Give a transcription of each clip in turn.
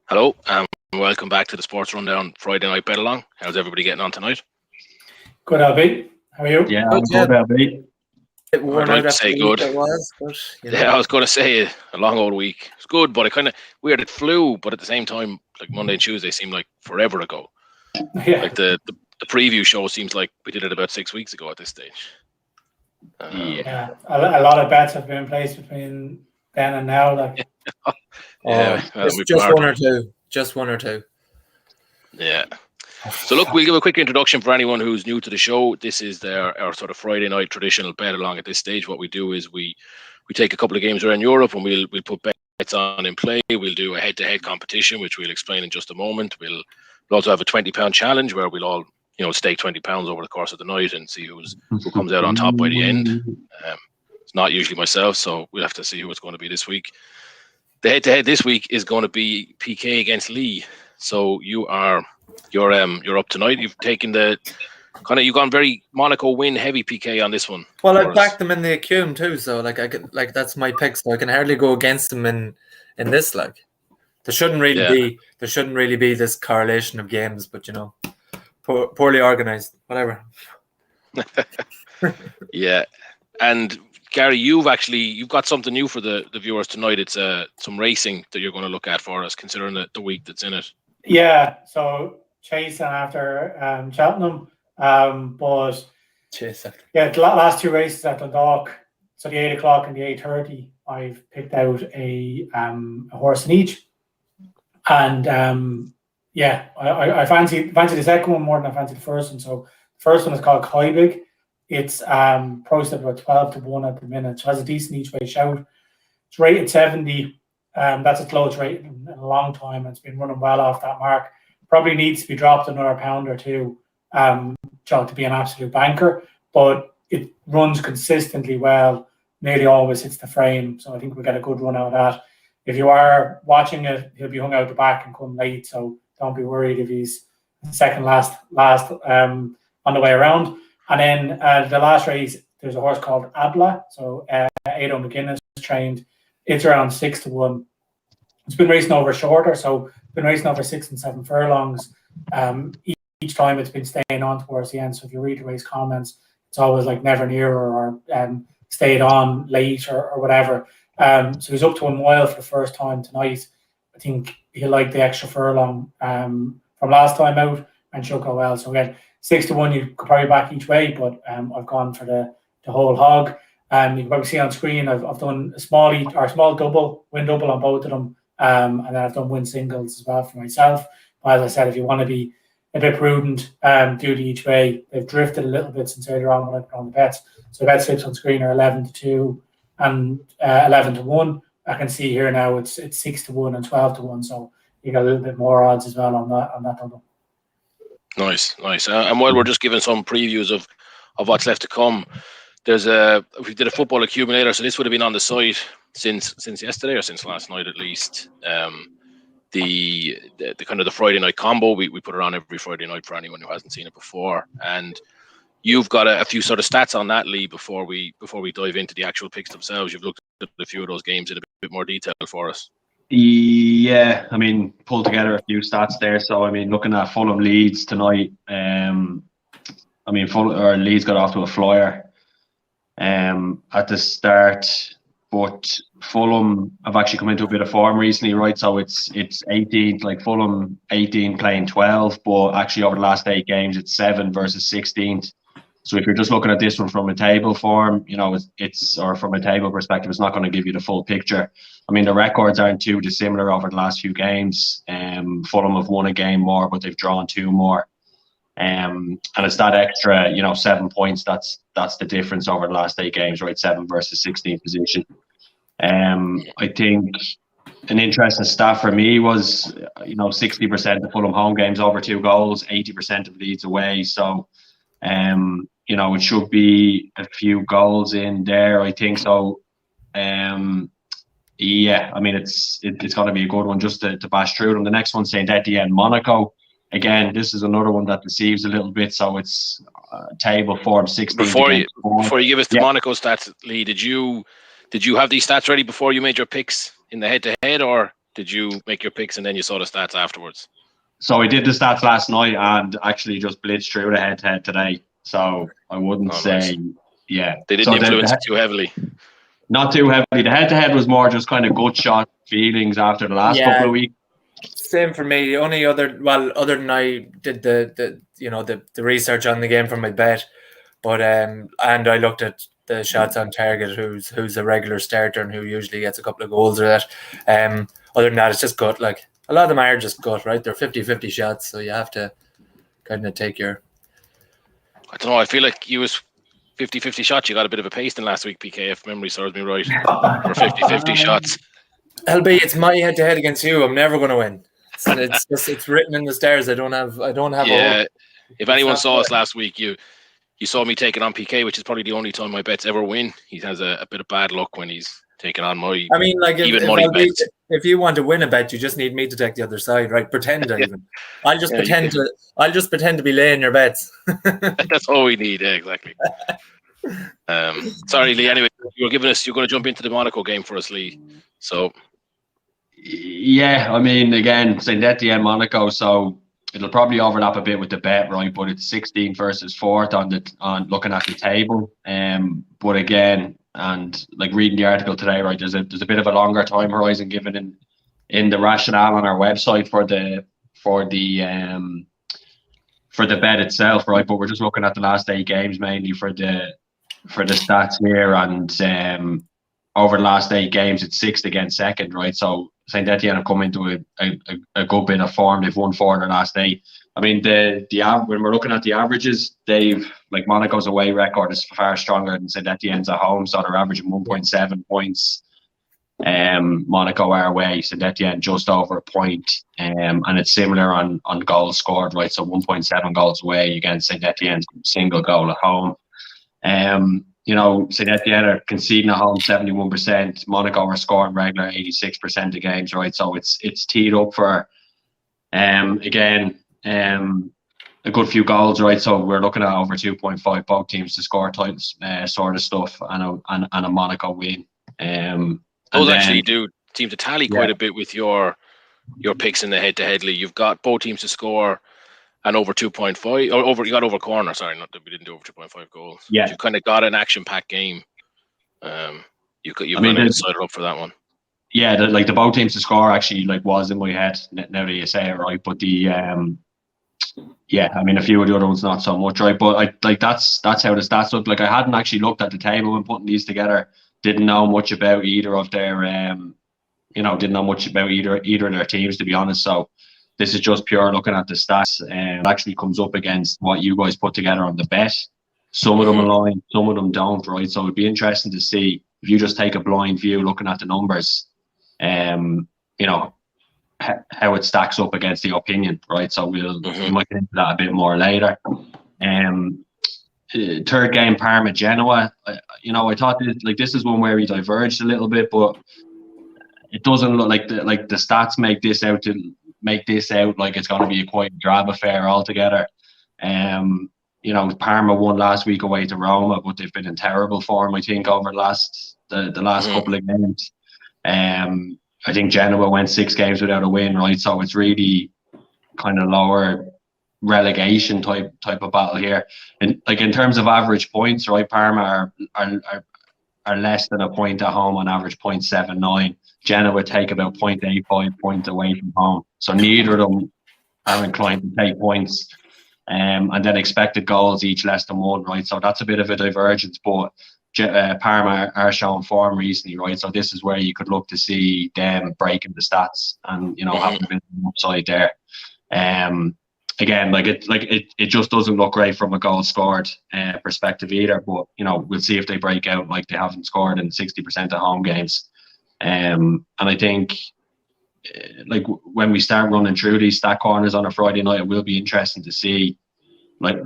Hello, and welcome back to the Sports Rundown Friday Night Betalong. How's everybody getting on tonight? Good, LB. How are you? Yeah, I'm good, LB. Bit worn I'd like out to after say the week good. it was, but Yeah, I was going to say a long old week. It's good, but it kind of weird. It flew, but at the same time, like Monday and Tuesday seemed like forever ago. Yeah. Like the preview show seems like we did it about 6 weeks ago at this stage. Yeah. A lot of bets have been placed between then and now. Like, Yeah, just one or two. Just one or two. Yeah. So look, we'll give a quick introduction for anyone who's new to the show. This is our sort of Friday night traditional bet along at this stage. What we do is we take a couple of games around Europe and we'll put bets on in play. We'll do a head-to-head competition, which we'll explain in just a moment. We'll also have a £20 challenge where we'll all stake £20 over the course of the night and see who comes out on top by the end. It's not usually myself, so we'll have to see who it's going to be this week. The head-to-head this week is going to be PK against Lee. So you're up tonight. You've taken you've gone very Monaco win heavy PK on this one. Well, I backed them in the Acume too, so that's my pick. So I can hardly go against them in this. Like there shouldn't really be this correlation of games, but poorly organized, whatever. Yeah, and Gary, you've got something new for the viewers tonight. It's some racing that you're going to look at for us, considering the week that's in it. Yeah, so chasing after Cheltenham, but the last two races at Dundee, so the 8 o'clock and the 8:30, I've picked out a horse in each, and I fancy the second one more than I fancy the first one. So the first one is called Koibig. It's priced at about 12-1 at the minute. So it has a decent each way shout. It's rated 70. That's its lowest rate in a long time. It's been running well off that mark. Probably needs to be dropped another pound or two to be an absolute banker. But it runs consistently well. Nearly always hits the frame. So I think we'll get a good run out of that. If you are watching it, he'll be hung out the back and come late. So don't be worried if he's second last on the way around. And then the last race, there's a horse called Abla. So Ado McGuinness trained. It's around 6-1. It's been racing over shorter, so it's been racing over 6 and 7 furlongs. Each time it's been staying on towards the end. So if you read the race comments, it's always like never nearer or stayed on late or whatever. So he's up to 1 mile for the first time tonight. I think he'll like the extra furlong from last time out and should go well. So again, 6-1, you could probably back each way, but I've gone for the whole hog. You can probably see on screen I've done a small double, win double on both of them, and then I've done win singles as well for myself. But as I said, if you want to be a bit prudent, do the each way. They've drifted a little bit since earlier on when I put on the bets. So bet slips on screen are 11-2 and 11-1. I can see here now it's 6-1 and 12-1. So you got a little bit more odds as well on that double. Nice. And while we're just giving some previews of what's left to come, we did a football accumulator, so this would have been on the site since yesterday or since last night at least. The kind of the Friday night combo, we put it on every Friday night for anyone who hasn't seen it before. And you've got a few sort of stats on that, Lee, before we dive into the actual picks themselves. You've looked at a few of those games in a bit more detail for us. Yeah, pulled together a few stats there. So, looking at Fulham Leeds tonight, Leeds got off to a flyer at the start, but Fulham have actually come into a bit of form recently, right? So it's 18, like Fulham 18 playing 12, but actually over the last 8 games, it's 7 versus 16th. So if you're just looking at this one from a table form, or from a table perspective, it's not going to give you the full picture. The records aren't too dissimilar over the last few games. Fulham have won a game more, but they've drawn 2 more. And it's that extra, 7 points. That's the difference over the last 8 games, right? 7 versus 16th position. I think an interesting stat for me was, 60% of Fulham home games over 2 goals, 80% of Leeds away. So, it should be a few goals in there, I think. So, it's going to be a good one just to bash through them. The next one, Saint-Etienne, Monaco. Again, this is another one that deceives a little bit. So it's table form 16. Before you give us the Monaco stats, Lee, did you have these stats ready before you made your picks in the head-to-head, or did you make your picks and then you saw the stats afterwards? So I did the stats last night and actually just blitzed through the head-to-head today. So I wouldn't say, nice. Yeah. They didn't influence it too heavily. Not too heavily. The head-to-head was more just kind of gut shot feelings after the last couple of weeks. Same for me. Only other than I did the research on the game for my bet, but and I looked at the shots on target, who's a regular starter and who usually gets a couple of goals or that. Other than that, it's just gut. Like a lot of them are just gut, right? They're 50-50 shots, so you have to kind of take your. I don't know. I feel like you was 50-50 shots. You got a bit of a pasting last week, PK, if memory serves me right. For 50-50 shots. LB, it's my head-to-head against you. I'm never going to win. It's written in the stars. I don't have. Yeah. If anyone saw us last week, you saw me taking on PK, which is probably the only time my bets ever win. He has a bit of bad luck when he's taking on my. I mean, like even money bets. If you want to win a bet, you just need me to take the other side, right? Pretend even. I'll just pretend to be laying your bets. That's all we need. Yeah, exactly. Sorry, Lee. Anyway, you're going to jump into the Monaco game for us, Lee. So. Yeah, I mean, again, Saint-Etienne, Monaco, so it'll probably overlap a bit with the bet, right? But it's 16th versus 4th on looking at the table. But again, and like reading the article today, right, there's a bit of a longer time horizon given in the rationale on our website for the bet itself, right? But we're just looking at the last 8 games mainly for the stats here, and over the last 8 games, it's 6th against 2nd, right? So Saint-Etienne have come into a good bit of form. They've won 4 of their last 8. I mean, when we're looking at the averages, Monaco's away record is far stronger than Saint-Etienne's at home, so they're averaging 1.7 points. Monaco are away, Saint-Etienne just over a point, and it's similar on goals scored, right? So 1.7 goals away against Saint-Etienne's single goal at home. Saint-Etienne are conceding at home 71%. Monaco are scoring regular 86% of games, right? So it's teed up for, a good few goals, right? So we're looking at over 2.5 both teams to score type sort of stuff, and a Monaco win. Those actually do seem to tally quite a bit with your picks in the head-to-head league. You've got both teams to score and over 2.5 or over. You got over corner. Sorry, not that we didn't do over 2.5 goals. Yeah, you kind of got an action-packed game. You kind of decided up for that one. Yeah, the both teams to score actually was in my head now that you say it, right? But a few of the other ones not so much, right? But that's how the stats look. Like I hadn't actually looked at the table when putting these together. Didn't know much about either of their didn't know much about either of their teams, to be honest. So this is just pure looking at the stats, and it actually comes up against what you guys put together on the bet. Some of them align, some of them don't, right? So it'd be interesting to see if you just take a blind view looking at the numbers, how it stacks up against the opinion, right? So we might get into that a bit more later. Third game, Parma, Genoa. I thought this is one where we diverged a little bit, but it doesn't look like the stats make this out like it's going to be a quite drab affair altogether. Parma won last week away to Roma, but they've been in terrible form, I think, over the last couple of games. I think Genoa went 6 games without a win, right? So it's really kind of lower relegation type of battle here. And in terms of average points, right? Parma are less than a point at home on average, 0.79. Genoa take about 0.85 points away from home. So neither of them are inclined to take points. And then expected goals each less than 1, right? So that's a bit of a divergence, but Parma are showing form recently, right? So this is where you could look to see them breaking the stats and having a bit of an upside there. Again, it just doesn't look great from a goal scored perspective either. But we'll see if they break out like they haven't scored in 60% of home games. And I think when we start running through these stat corners on a Friday night, it will be interesting to see. Like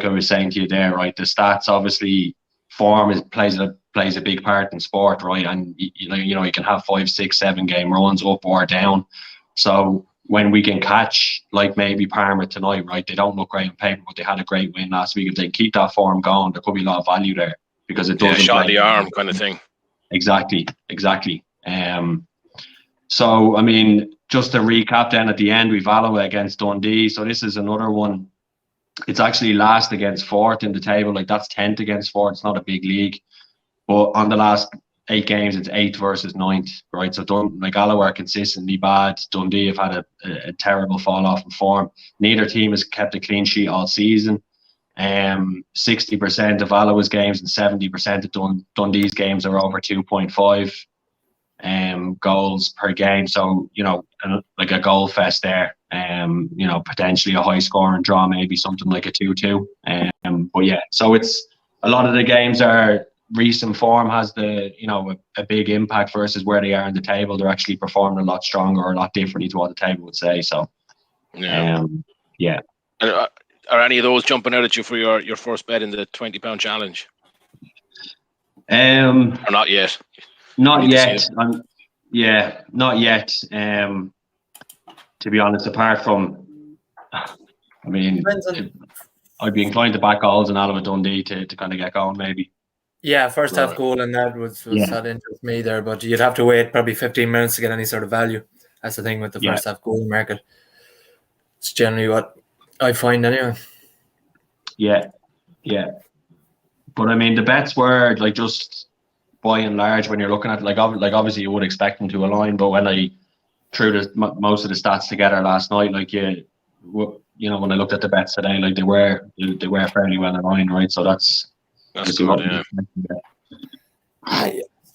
I was saying to you there, right? The stats, obviously, form plays a big part in sport, right? And you can have 5, 6, 7 game runs up or down. So when we can catch maybe Parma tonight, right? They don't look great on paper, but they had a great win last week. If they keep that form going, there could be a lot of value there because it doesn't shot in the arm kind of thing. Exactly. So, I mean, just to recap then at the end, we've Alloa against Dundee. So this is another one. It's actually last against fourth in the table. Like, that's 10th against fourth. It's not a big league. But on the last 8 games, it's 8th versus 9th, right? So Alloa are consistently bad. Dundee have had a terrible fall off in form. Neither team has kept a clean sheet all season. 60% of Alloa's games and 70% of Dundee's games are over 2.5 goals per game. So, like a goal fest there. Potentially a high scoring draw, maybe something like a 2-2. But yeah, so it's a lot of the games are recent form has a big impact versus where they are in the table. They're actually performing a lot stronger or a lot differently to what the table would say. So, yeah. Are any of those jumping out at you for your first bet in the £20 challenge? Or not yet? Not yet. Not yet. To be honest, apart from, I'd be inclined to back goals and Alloa Dundee to kind of get going, maybe. Yeah, first half goal and that was that interest me there, but you'd have to wait probably 15 minutes to get any sort of value. That's the thing with the first half goal market. It's generally what I find anyway. Yeah. But I mean, the bets were like just by and large when you're looking at like obviously you would expect them to align, but when I threw most of the stats together last night, like when I looked at the bets today, like they were fairly well aligned, right? So that's good.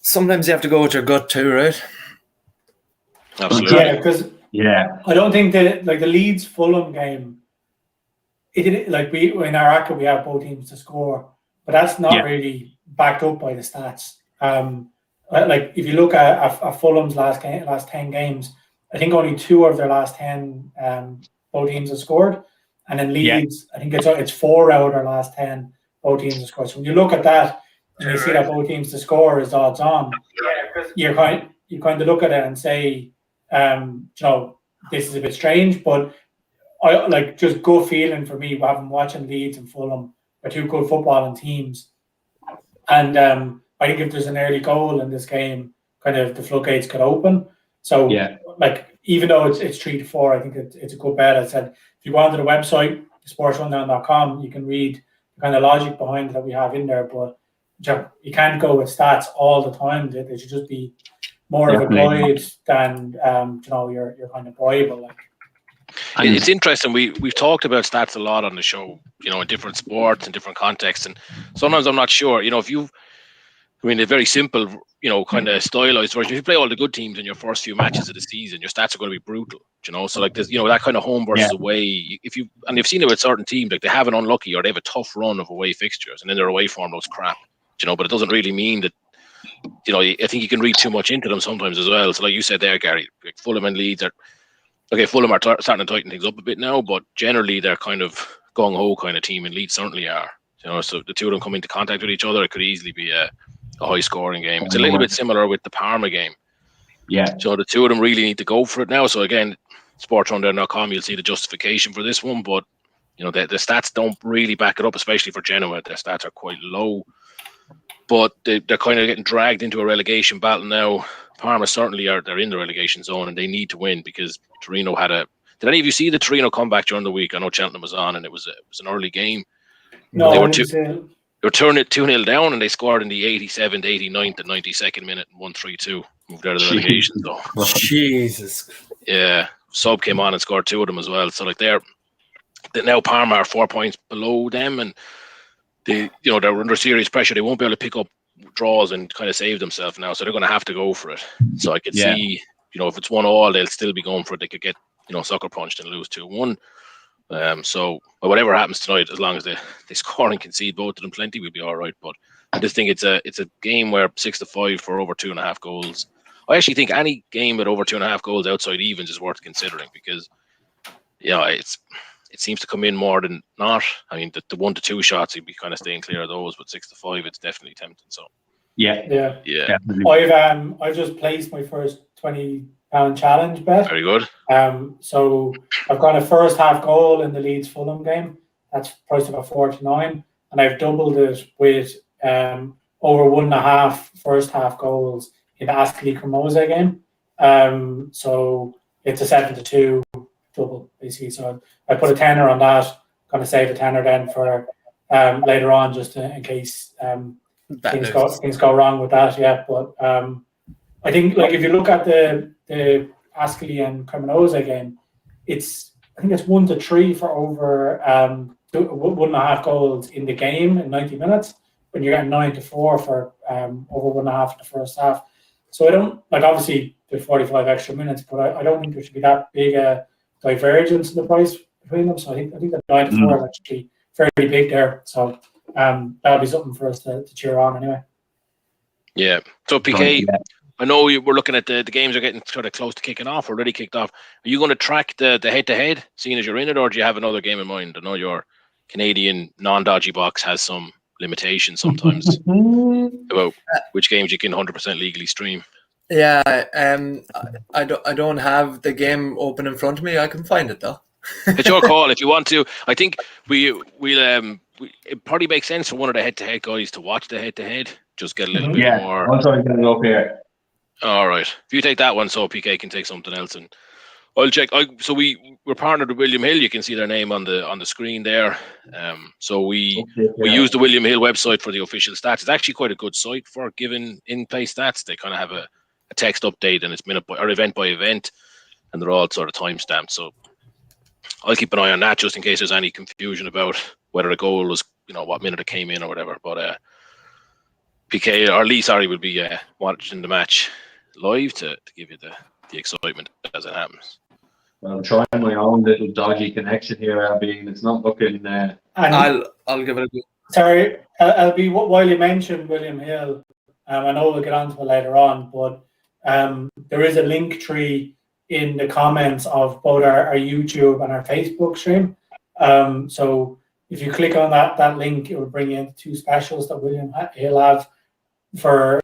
Sometimes you have to go with your gut too, right? Absolutely. Yeah, because I don't think that like the Leeds Fulham game. In our record we have both teams to score, but that's not really backed up by the stats. Like if you look at Fulham's last 10 games, I think only 2 of their last 10 both teams have scored, and in Leeds, I think it's 4 out of their last 10 both teams have scored. So when you look at that and you see that both teams to score is odds on, you kind of look at it and say, this is a bit strange, but I like just gut feeling for me. Having watching Leeds and Fulham are 2 good footballing teams, and I think if there's an early goal in this game, kind of the floodgates could open. So, like even though it's 3-4, I think it's a good bet. I said if you go onto the website, SportsRunDown.com, you can read the kind of logic behind it that we have in there. But you can't go with stats all the time. They should just be more of a guide than your kind of Bible. Like. It's interesting. We've talked about stats a lot on the show, in different sports and different contexts, and sometimes I'm not sure. It's very simple, kind of stylized version. If you play all the good teams in your first few matches of the season, your stats are going to be brutal. So like there's that kind of home versus away. And you've seen it with certain teams, like they have an unlucky or they have a tough run of away fixtures, and then their away form looks crap. But it doesn't really mean that. I think you can read too much into them sometimes as well. So like you said there, Gary, like Fulham and Leeds are. Okay, Fulham are starting to tighten things up a bit now, but generally they're kind of gung-ho kind of team, and Leeds certainly are. So the 2 of them come into contact with each other, it could easily be a high-scoring game. It's a little bit similar with the Parma game. Yeah. So the 2 of them really need to go for it now. So again, SportsRunDown.com, you'll see the justification for this one, but the stats don't really back it up, especially for Genoa. Their stats are quite low, but they're kind of getting dragged into a relegation battle now. Parma certainly they're in the relegation zone, and they need to win because Torino had a. Did any of you see the Torino comeback during the week? I know Cheltenham was on, and it was an early game. No, they were turning it 2-0 down, and they scored in the 87th, 89th, and 92nd minute, and 1-3-2. Moved out of the relegation zone. Jesus. Yeah, sub came on and scored 2 of them as well. So like now Parma are 4 points below them, and they're under serious pressure. They won't be able to pick up draws and kind of save themselves now, so they're going to have to go for it. So I could see, if it's 1-1, they'll still be going for it. They could get, sucker punched and lose 2-1. So whatever happens tonight, as long as they score and concede both of them plenty, we'll be all right. But I just think it's a game where 6-5 for over 2.5 goals. I actually think any game with over 2.5 goals outside evens is worth considering because, it seems to come in more than not. I mean, the 1-2 shots, you'd be kind of staying clear of those, but 6-5, it's definitely tempting. So, yeah. Definitely. I've just placed my first £20 challenge bet. Very good. So I've got a first half goal in the Leeds Fulham game. That's priced about 4-9, and I've doubled it with over 1.5 first half goals in the Ascoli Cremosa game. So it's a 7-2 double, basically. So I put a tenner on that. Going to save a tenner then for later on, just in case things go wrong with that. Yeah, but I think like if you look at the Ascoli and Cremonese game, I think it's 1-3 for over 1.5 goals in the game in 90 minutes. When you're getting 9-4 for over 1.5 in the first half. So I don't like, obviously there's 45 extra minutes, but I don't think there should be that big a divergence in the price between them. So I think that 9-4 is actually fairly big there. So that'll be something for us to cheer on anyway. Yeah. So PK, I know we're looking at the games are getting sort of close to kicking off, already kicked off. Are you going to track the head-to-head, seeing as you're in it, or do you have another game in mind? I know your Canadian non-dodgy box has some limitations sometimes about which games you can 100% legally stream. Yeah, I don't have the game open in front of me. I can find it though. It's your call if you want to. I think it probably makes sense for one of the head-to-head guys to watch the head-to-head. Just get a little bit more. I'll try to get it up here. All right. If you take that one, so PK can take something else, and I'll check. So we're partnered with William Hill. You can see their name on the screen there. So we use the William Hill website for the official stats. It's actually quite a good site for giving in-play stats. They kind of have a text update, and it's minute or event by event, and they're all sort of time-stamped. So I'll keep an eye on that just in case there's any confusion about whether a goal was, what minute it came in or whatever. But PK or Lee, will be watching the match live to give you the excitement as it happens. Well, I'm trying my own little dodgy connection here, LB. It's not looking. I'll give it a go. Sorry, LB. While you mentioned William Hill, I know we'll get onto it later on, but there is a link tree in the comments of both our YouTube and our Facebook stream. So if you click on that link, it will bring you into two specials that William Hill have for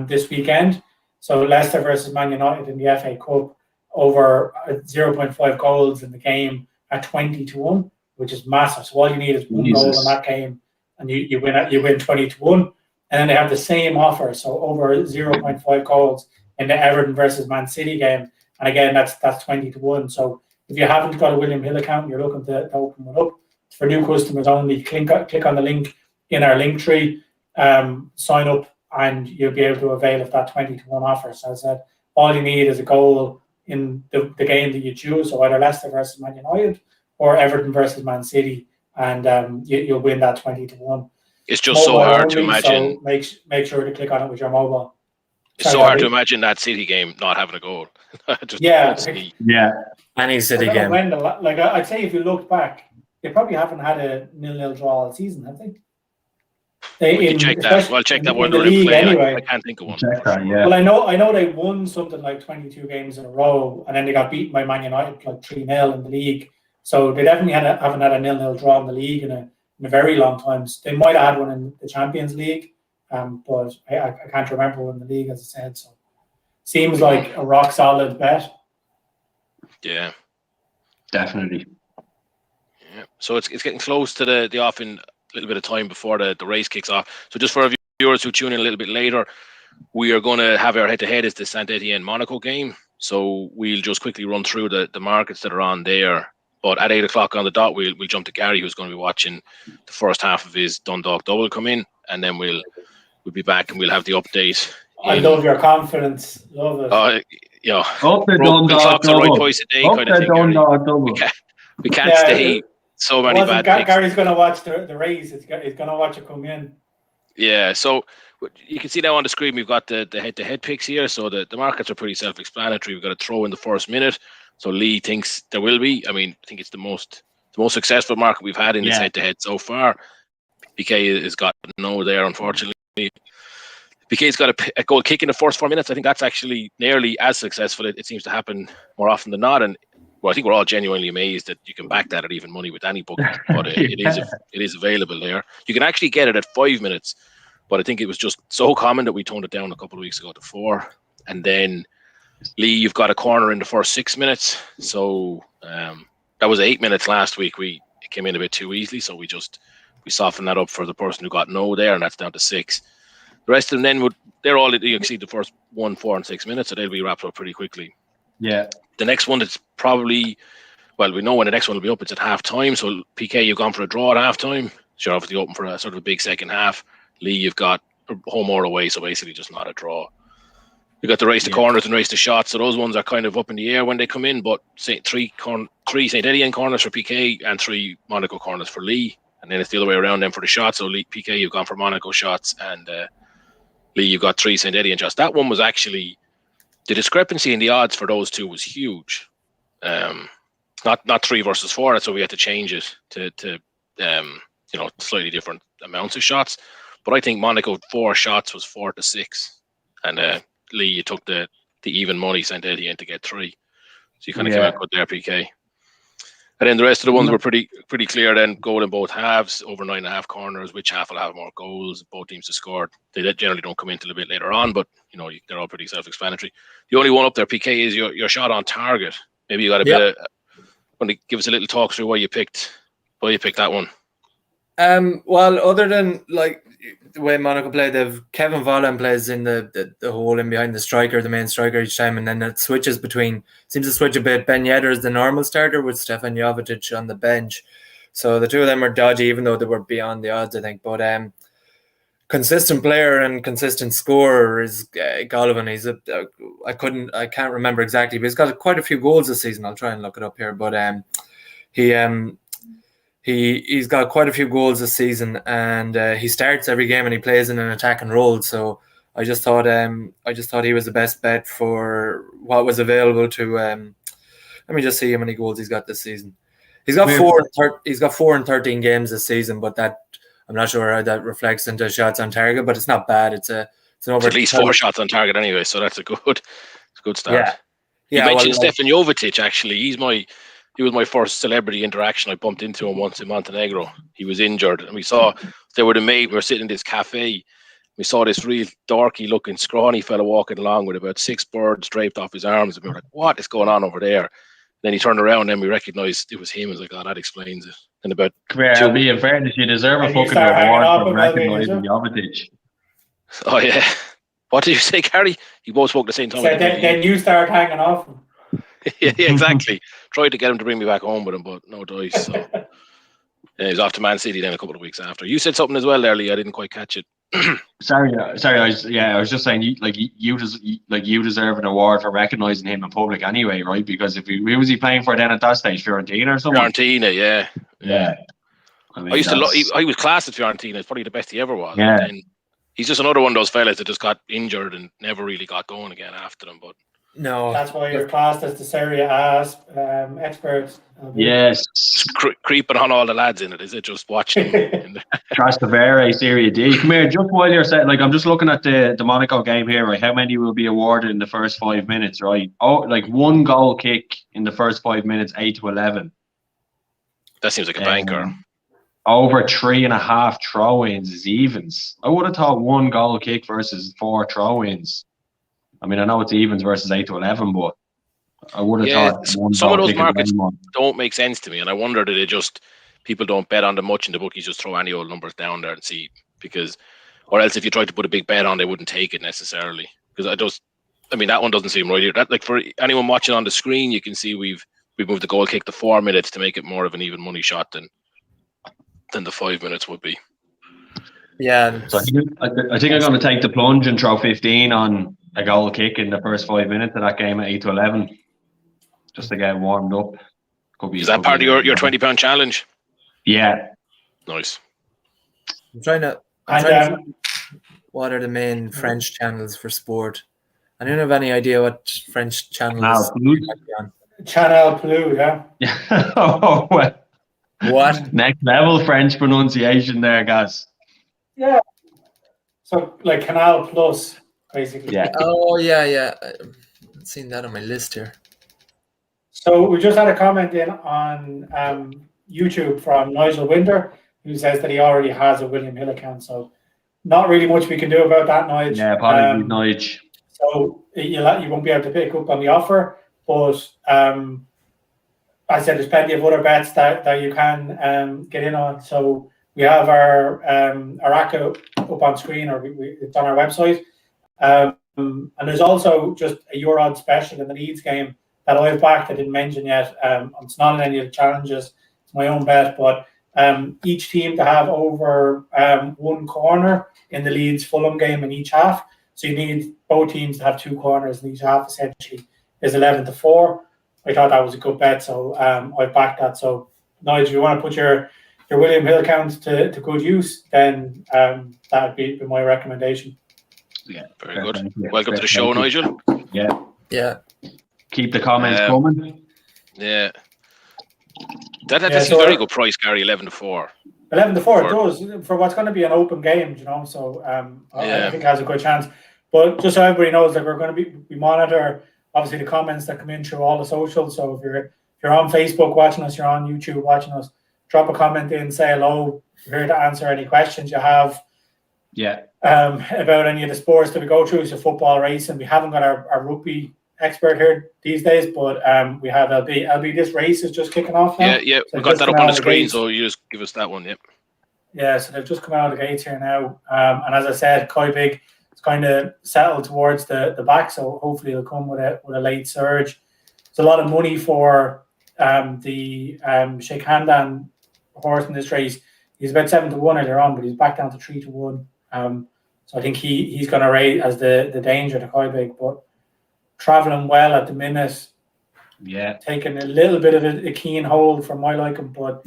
this weekend. So Leicester versus Man United in the FA Cup, over 0.5 goals in the game at 20-1, which is massive. So all you need is one goal in that game, and you win 20-1. And then they have the same offer, so over 0.5 goals in the Everton versus Man City game, and again that's 20-1. So if you haven't got a William Hill account, you're looking to open one up. It's for new customers only. Click on the link in our link tree, sign up, and you'll be able to avail of that 20-1 offer. So as I said, all you need is a goal in the game that you choose, so either Leicester versus Man United or Everton versus Man City, and you'll win that 20-1. It's just mobile so hard only, to imagine. So make sure to click on it with your mobile. It's so hard to imagine that City game not having a goal. Yeah. Any City game. I'd say if you look back, they probably haven't had a 0-0 draw all season, have they? We can check that. Well, check that one during play. Anyway. I can't think of one. Check that, yeah. Well, I know they won something like 22 games in a row, and then they got beaten by Man United like 3-0 in the league. So they definitely haven't had a 0-0 draw in the league in a very long time. They might have had one in the Champions League, but I can't remember one in the league, as I said. So seems like a rock solid bet. Yeah, definitely. Yeah. So it's getting close to the off in a little bit of time before the race kicks off. So just for our viewers who tune in a little bit later, we are going to have our head-to-head is the Saint-Etienne Monaco game. So we'll just quickly run through the markets that are on there. But at 8 o'clock on the dot, we'll jump to Gary, who's going to be watching the first half of his Dundalk double come in, and then we'll be back and we'll have the update. I love your confidence. Love it. Up the Dundalk double. Right twice a day kind of thing. We can't stay so many bad picks. Gary's going to watch the race. He's going to watch it come in. Yeah, so you can see now on the screen we've got the head-to-head picks here. So the markets are pretty self-explanatory. We've got to throw in the first minute. So Lee thinks there will be. I mean, I think it's the most successful market we've had in this head-to-head so far. PK has got no there, unfortunately. PK's got a goal kick in the first 4 minutes. I think that's actually nearly as successful. It seems to happen more often than not. And I think we're all genuinely amazed that you can back that at even money with any book. But it is available there. You can actually get it at 5 minutes. But I think it was just so common that we toned it down a couple of weeks ago to 4. And then Lee, you've got a corner in the first 6 minutes. So that was 8 minutes last week. It came in a bit too easily. So we softened that up for the person who got no there, and that's down to 6. The rest of them then they're all you exceed the first 1, 4, and 6 minutes, so they'll be wrapped up pretty quickly. Yeah. The next one that's probably, well, we know when the next one will be up. It's at half time. So PK, you've gone for a draw at half time. So you're obviously open for a sort of a big second half. Lee, you've got home or away, so basically just not a draw. You've got the race to corners and race to shots. So those ones are kind of up in the air when they come in. But three Saint-Etienne corners for PK and 3 Monaco corners for Lee. And then it's the other way around then for the shots. So Lee, PK, you've gone for Monaco shots, and Lee, you've got 3 Saint-Etienne shots. That one was actually, the discrepancy in the odds for those two was huge. Not 3 versus 4. So we had to change it to slightly different amounts of shots. But I think Monaco 4 shots was 4-6, and Lee, you took the even money Saint-Etienne to get 3. So you kind of came out good there, PK. And then the rest of the ones were pretty clear. Then goal in both halves, over 9.5 corners. Which half will have more goals? Both teams to score. They generally don't come in till a bit later on, but they're all pretty self-explanatory. The only one up there, PK, is your shot on target. Maybe you got a bit of. Want to give us a little talk through why you picked that one? Well, other than like the way Monaco play, Kevin Volland plays in the hole in behind the striker, the main striker each time, and then it switches seems to switch a bit. Ben Yedder is the normal starter with Stefan Jovetic on the bench. So the two of them are dodgy, even though they were beyond the odds, I think. But consistent player and consistent scorer is Golovin. He's I can't remember exactly, but he's got quite a few goals this season. I'll try and look it up here. But He's got quite a few goals this season, and he starts every game and he plays in an attacking role. So I just thought he was the best bet for what was available to. Let me just see how many goals he's got this season. He's got 4 in 13 games this season, but that I'm not sure how that reflects into shots on target. But it's not bad. It's at least 4 shots on target anyway, so that's a good start. You mentioned Stefan Jovetic. Actually, he was my first celebrity interaction. I bumped into him once in Montenegro. He was injured, and we saw they were the mate. We were sitting in this cafe. We saw this real dorky-looking, scrawny fella walking along with about 6 birds draped off his arms, and we were like, "What is going on over there?" Then he turned around, and we recognised it was him. I was like, "Oh, that explains it." And about I'll be in fairness, you deserve a fucking reward for recognising Jovetic. Oh yeah. What did you say, Gary? You both spoke the same time. Then you start hanging off him. Yeah, exactly. Tried to get him to bring me back home with him, but no dice. So he was off to Man City then a couple of weeks after. You said something as well there, Lee. I didn't quite catch it. Sorry. I was just saying, you deserve an award for recognising him in public anyway, right? Because who was he playing for then at that stage? Fiorentina or something? Fiorentina, yeah. I mean, I was class at Fiorentina. It's probably the best he ever was. Yeah. And he's just another one of those fellas that just got injured and never really got going again after them. But no, that's why you're classed as the SerieA experts. Yes, creeping on all the lads in it. Is it just watching? Trastevere, Serie D. Come here, just while you're saying, I'm just looking at the Monaco game here, right? How many will be awarded in the first 5 minutes, right? Oh, 1 goal kick in the first 5 minutes, 8-11. That seems like a banker. Over 3.5 throw-ins is evens. I would have thought 1 goal kick versus 4 throw-ins. I mean, I know it's evens versus 8-11, but I would have thought some of those markets don't make sense to me, and I wonder that people don't bet on them much, and the bookies just throw any old numbers down there and see or else if you tried to put a big bet on, they wouldn't take it necessarily. Because that one doesn't seem right either. That for anyone watching on the screen, you can see we've moved the goal kick to 4 minutes to make it more of an even money shot than the 5 minutes would be. Yeah. So I think I'm going to take the plunge and throw 15 on a goal kick in the first 5 minutes of that game at 8-11, just to get warmed up. Is that part of your £20 challenge? Yeah. Nice. I'm trying to what are the main French channels for sport? I don't have any idea what French channels. Channel Plus, yeah. Oh, well. What? Next level French pronunciation there, guys. Yeah. So, Canal Plus, basically. Yeah. Oh, yeah. I've seen that on my list here. So, we just had a comment in on YouTube from Nigel Winder, who says that he already has a William Hill account. So, not really much we can do about that, Nigel. Yeah, apologies, Nigel. So, you won't be able to pick up on the offer, but I said there's plenty of other bets that you can get in on. So we have our rack up on screen, or it's on our website. And there's also just a Euro special in the Leeds game that I've backed. I didn't mention yet. It's not in any of the challenges. It's my own bet, but each team to have over one corner in the Leeds Fulham game in each half. So you need both teams to have two corners in each half. Essentially, is 11-4. I thought that was a good bet, so I backed that. So, Nigel, if you want to put your William Hill count to good use, then that would be my recommendation. Yeah, very good. Welcome to the show, Nigel. Yeah. Keep the comments coming. Yeah. That's a very good price, Gary. 11-4. 11-4. It does for what's going to be an open game, you know. So I think it has a good chance. But just so everybody knows, that we're going to we monitor obviously the comments that come in through all the socials. So if you're on Facebook watching us, you're on YouTube watching us, drop a comment in, say hello. We're here to answer any questions you have. Yeah. About any of the sports that we go through, so football, racing. We haven't got our rugby expert here these days, but we have LB. LB, this race is just kicking off now. Yeah, so we've got that up on the screen, so you just give us that one. Yep. Yeah, so they've just come out of the gates here now, and as I said, Koi Big is kind of settled towards the back, so hopefully he'll come with a late surge. There's a lot of money for the Sheikh Hamdan horse in this race. He's about 7-1 earlier on, but he's back down to 3-1. So I think he's going to rate as the danger to Koi Big, but travelling well at the minute. Yeah, taking a little bit of a keen hold from my liking, but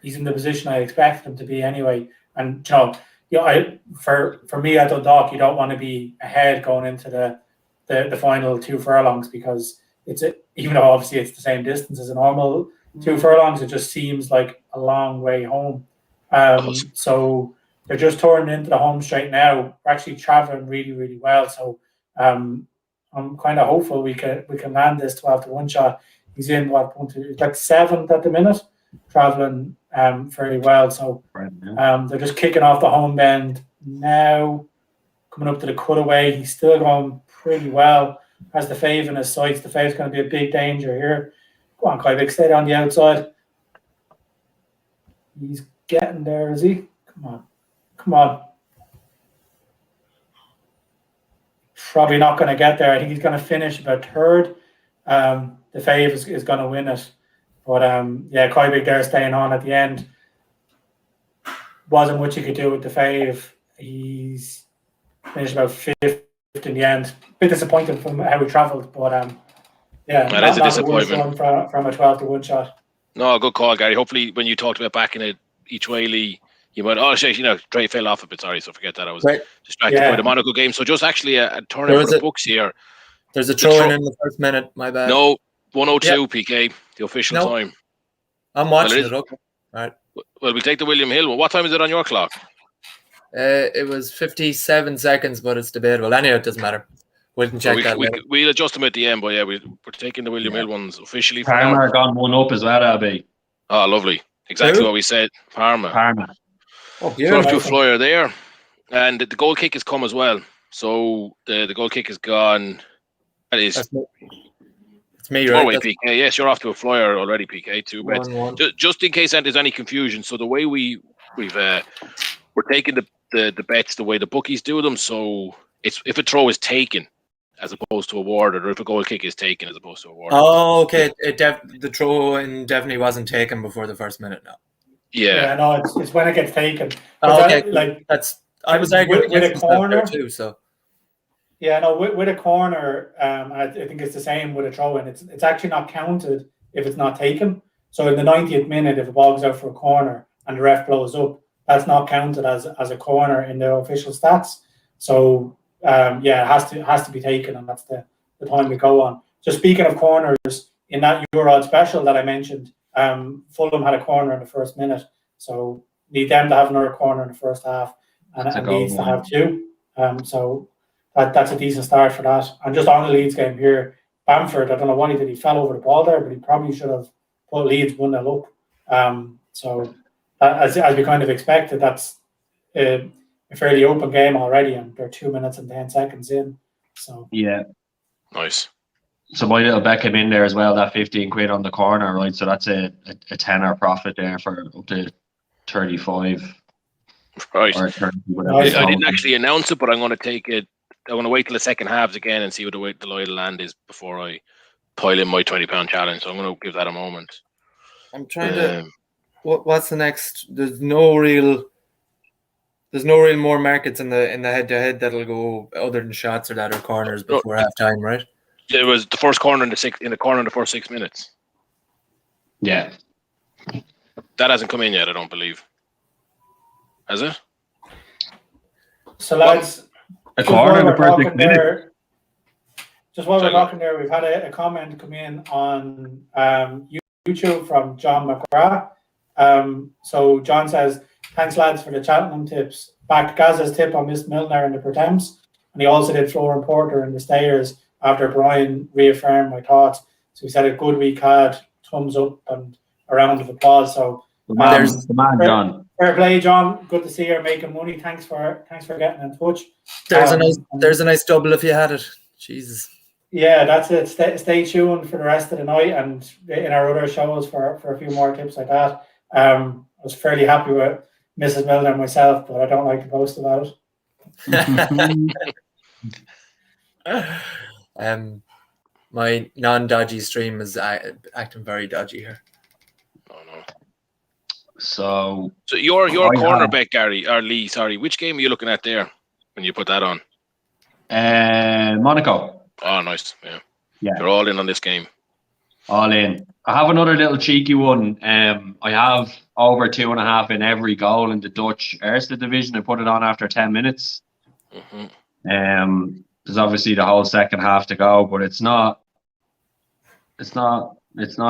he's in the position I expected him to be anyway. And for me at Dundalk, you don't want to be ahead going into the final 2 furlongs, because even though obviously it's the same distance as a normal 2 furlongs, it just seems like a long way home. So they're just touring into the home straight now. We're actually traveling really, really well. So I'm kind of hopeful we can land this 12-1 shot. He's in like 7th at the minute, traveling fairly well. So they're just kicking off the home bend now, coming up to the cutaway. He's still going pretty well. Has the fave in his sights. The fave's going to be a big danger here. Go on, Kai Big, stay on the outside. He's getting there, is he? Come on. Probably not going to get there. I think he's going to finish about 3rd. The fave is going to win it. But Koi Big there staying on at the end. Wasn't much he could do with the fave. He's finished about 5th in the end. A bit disappointed from how he travelled, but that's a disappointment from a 12-1 shot. No, good call, Gary. Hopefully, when you talked about backing it each way, Lee, you might, Trey fell off a bit. Sorry, so forget that. I was distracted by the Monaco game. So just actually a turn for the books here. There's a throw in the first minute. My bad. No, 1:02 PK, the official time. I'm watching it. Okay. All right. Well, we'll take the William Hill one. What time is it on your clock? It was 57 seconds, but it's debatable. Anyway, it doesn't matter. We can check that later. We'll adjust them at the end, but we're taking the William Hill ones officially. Parma gone 1 up as well, LB. Oh, lovely. Exactly what we said. Parma. Oh, so off to a flyer there. And the goal kick has come as well. So the goal kick is gone. That is... It's me, right? PK. Yes, you're off to a flyer already, PK. 2 bets. Just in case there's any confusion. So the way we're taking the bets the way the bookies do them. So it's if a throw is taken as opposed to awarded, or if a goal kick is taken as opposed to awarded. Oh, okay. The throw-in definitely wasn't taken before the first minute now. Yeah, no, it's when it gets taken. Oh, okay. I was arguing with a corner too, so. Yeah, no, with a corner, I think it's the same with a throw-in. It's actually not counted if it's not taken. So in the 90th minute, if a ball goes out for a corner and the ref blows up, that's not counted as a corner in the official stats. So it has to be taken, and that's the time we go on. So speaking of corners, in that Euro special that I mentioned, Fulham had a corner in the first minute, so need them to have another corner in the first half, and Leeds to have 2. So that's a decent start for that. And just on the Leeds game here, Bamford, I don't know what he did. He fell over the ball there, but he probably should have put Leeds 1-0 up. So as we kind of expected, that's a fairly open game already, and they're 2 minutes and 10 seconds in. So yeah, nice. So my little bet came in there as well. That 15 quid on the corner, right? So that's a tenner profit there for up to 35. Right. Or 30, whatever. Nice. I didn't actually announce it, but I'm going to take it. I'm going to wait till the second halves again and see what the lie of the land is before I pile in my £20 challenge. So I'm going to give that a moment. I'm trying to. What's the next? There's no real more markets in the head-to-head that'll go other than shots or that or corners before half time, right? It was the first corner in the corner in the first 6 minutes. Yeah. That hasn't come in yet, I don't believe. Has it? So lads, A corner in the first 6 minutes. Just while we're talking there, we've had a comment come in on YouTube from John McGrath. So John says, thanks lads for the Cheltenham tips. Backed Gaza's tip on Miss Milner in the Pretemps, and he also did Florian Porter in the Stayers after Brian reaffirmed my thoughts. So he said a good week had, thumbs up and a round of applause. So the man, John. Fair play, John. Good to see you're making money. Thanks for getting in touch. There's a nice double if you had it. Jesus. Yeah, that's it. Stay tuned for the rest of the night and in our other shows for a few more tips like that. I was fairly happy with Mrs. Milner myself, but I don't like to boast about it. My non-dodgy stream is acting very dodgy here. Oh no. So your cornerback, Gary or Lee, sorry, which game are you looking at there when you put that on? Monaco. Oh, nice. Yeah. You're all in on this game. All in. I have another little cheeky one. I have over 2.5 in every goal in the Dutch Eerste division. I put it on after 10 minutes. Mm-hmm. There's obviously the whole second half to go, but it's not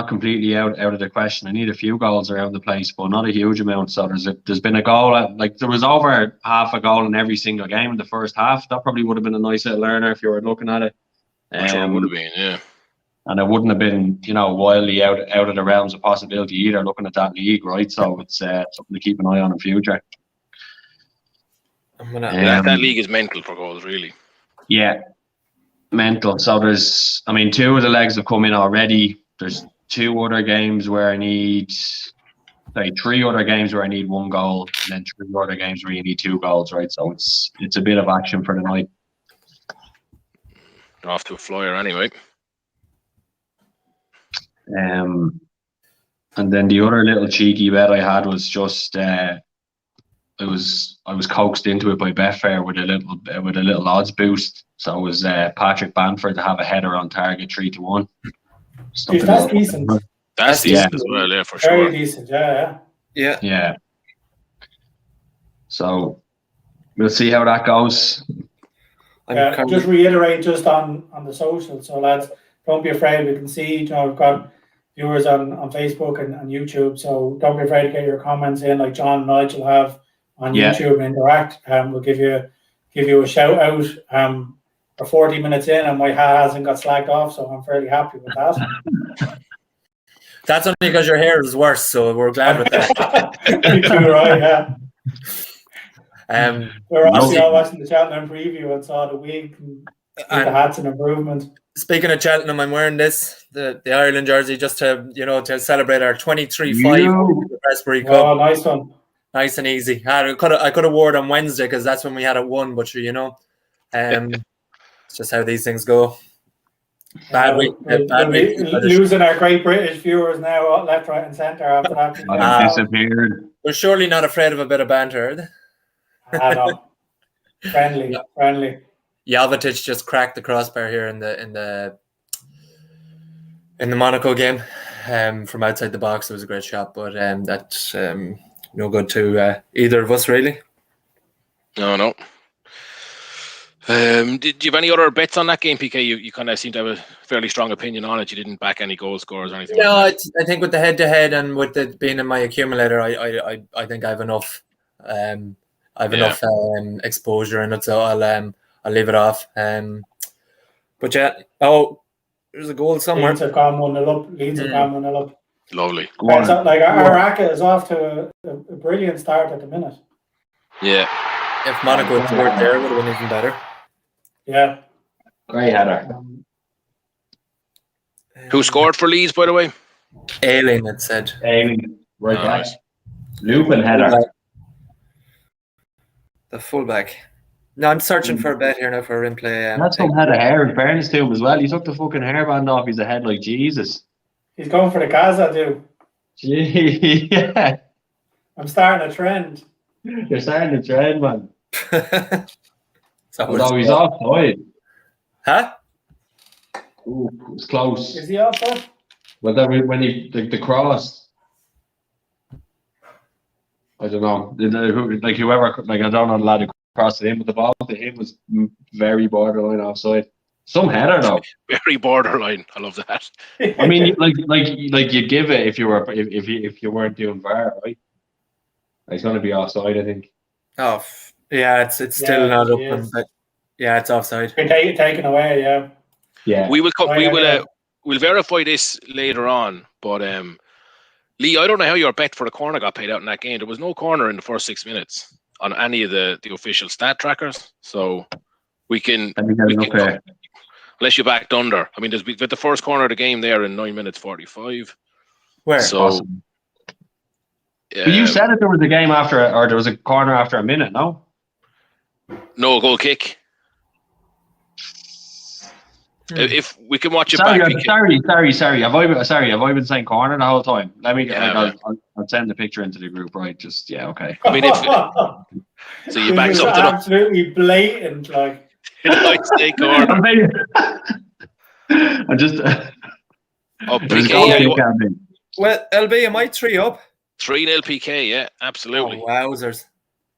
completely out of the question. I need a few goals around the place, but not a huge amount. So there's been a goal there was over half a goal in every single game in the first half. That probably would have been a nice little learner if you were looking at it. I'm sure it would have been, yeah. And it wouldn't have been, wildly out of the realms of possibility either, looking at that league, right? So it's something to keep an eye on in future. That league is mental for goals, really. Yeah, mental. So there's, 2 of the legs have come in already. There's 2 other games where I need, 3 other games where I need 1 goal, and then 3 other games where you need 2 goals, right? So it's a bit of action for the night. Off to a flyer anyway. And then the other little cheeky bet I had was just I was coaxed into it by Betfair with a little odds boost. So it was Patrick Banter to have a header on target 3-1. Dude, that's decent. That's decent as well, yeah, for sure. Very decent, yeah. So we'll see how that goes. Just reiterate just on the social. So lads, don't be afraid. We can see, we've got viewers on Facebook and YouTube. So don't be afraid to get your comments in, like John and Nigel have on YouTube and interact. We'll give you a shout out. We're 40 minutes in and my hat hasn't got slacked off, so I'm fairly happy with that. That's only because your hair is worse, so we're glad with that. You're too right, yeah. We're obviously all watching the Cheltenham preview and saw the wig and the hat's an improvement. Speaking of Cheltenham, I'm wearing this, the Ireland jersey, just to celebrate our 23-5 Raspberry Cup. Oh, nice one. Nice and easy. I could have wore it on Wednesday because that's when we had it won, but it's just how these things go. Bad week. Losing our great British viewers now, left, right, and centre after that. Disappeared. We're surely not afraid of a bit of banter. No. Friendly. Jovetic just cracked the crossbar here in the Monaco game. From outside the box, it was a great shot, but that's no good to either of us, really. No. Did you have any other bets on that game, PK? You kind of seem to have a fairly strong opinion on it. You didn't back any goal scorers or anything. No, I think with the head-to-head and with it being in my accumulator, I think I have enough. Enough exposure in it, so I'll leave it off. But there's a goal somewhere. Leeds have gone 1-0 up. Lovely. Our racket is off to a brilliant start at the minute. Yeah. If Monaco had scored there, it would have been even better. Yeah. Great header. Who scored for Leeds, by the way? Ailing, it said. Ailing. Right back. Nice. Looping header. The fullback. No, I'm searching for a bet here now for in play. That's some head of hair in fairness to him as well. He took the fucking hairband off his head like Jesus. He's going for the Gaza, dude. Gee, yeah. I'm starting a trend. You're starting the trend, man. So Although he's offside. Huh? Ooh, it was close. Is he offside? Well, then when he the cross, I don't know. Like whoever, like I don't know the lad who crossed it in, but the ball to him was very borderline offside. Some header though. Very borderline. I love that. I mean, like you'd give it if you weren't doing VAR, right? It's going to be offside, I think. Oh, yeah, it's still not open, but yeah, it's offside. Been taken away, yeah. Yeah. We'll verify this later on, but Lee, I don't know how your bet for the corner got paid out in that game. There was no corner in the first 6 minutes on any of the official stat trackers, so we can unless you backed under. I mean, there's the first corner of the game there in 9 minutes 45. Where? So, awesome. But you said that there was a game after, or there was a corner after a minute, no? No, goal kick. If we can watch it sorry. back. Have I been saying corner the whole time? Let me. I'll send the picture into the group. Right? Just okay. I mean, so you back something up. Absolutely blatant, like. I'd say corner. I'm just. PK. Well, LB, am I 3 up? 3-0 PK. Yeah, absolutely. Oh, wowzers!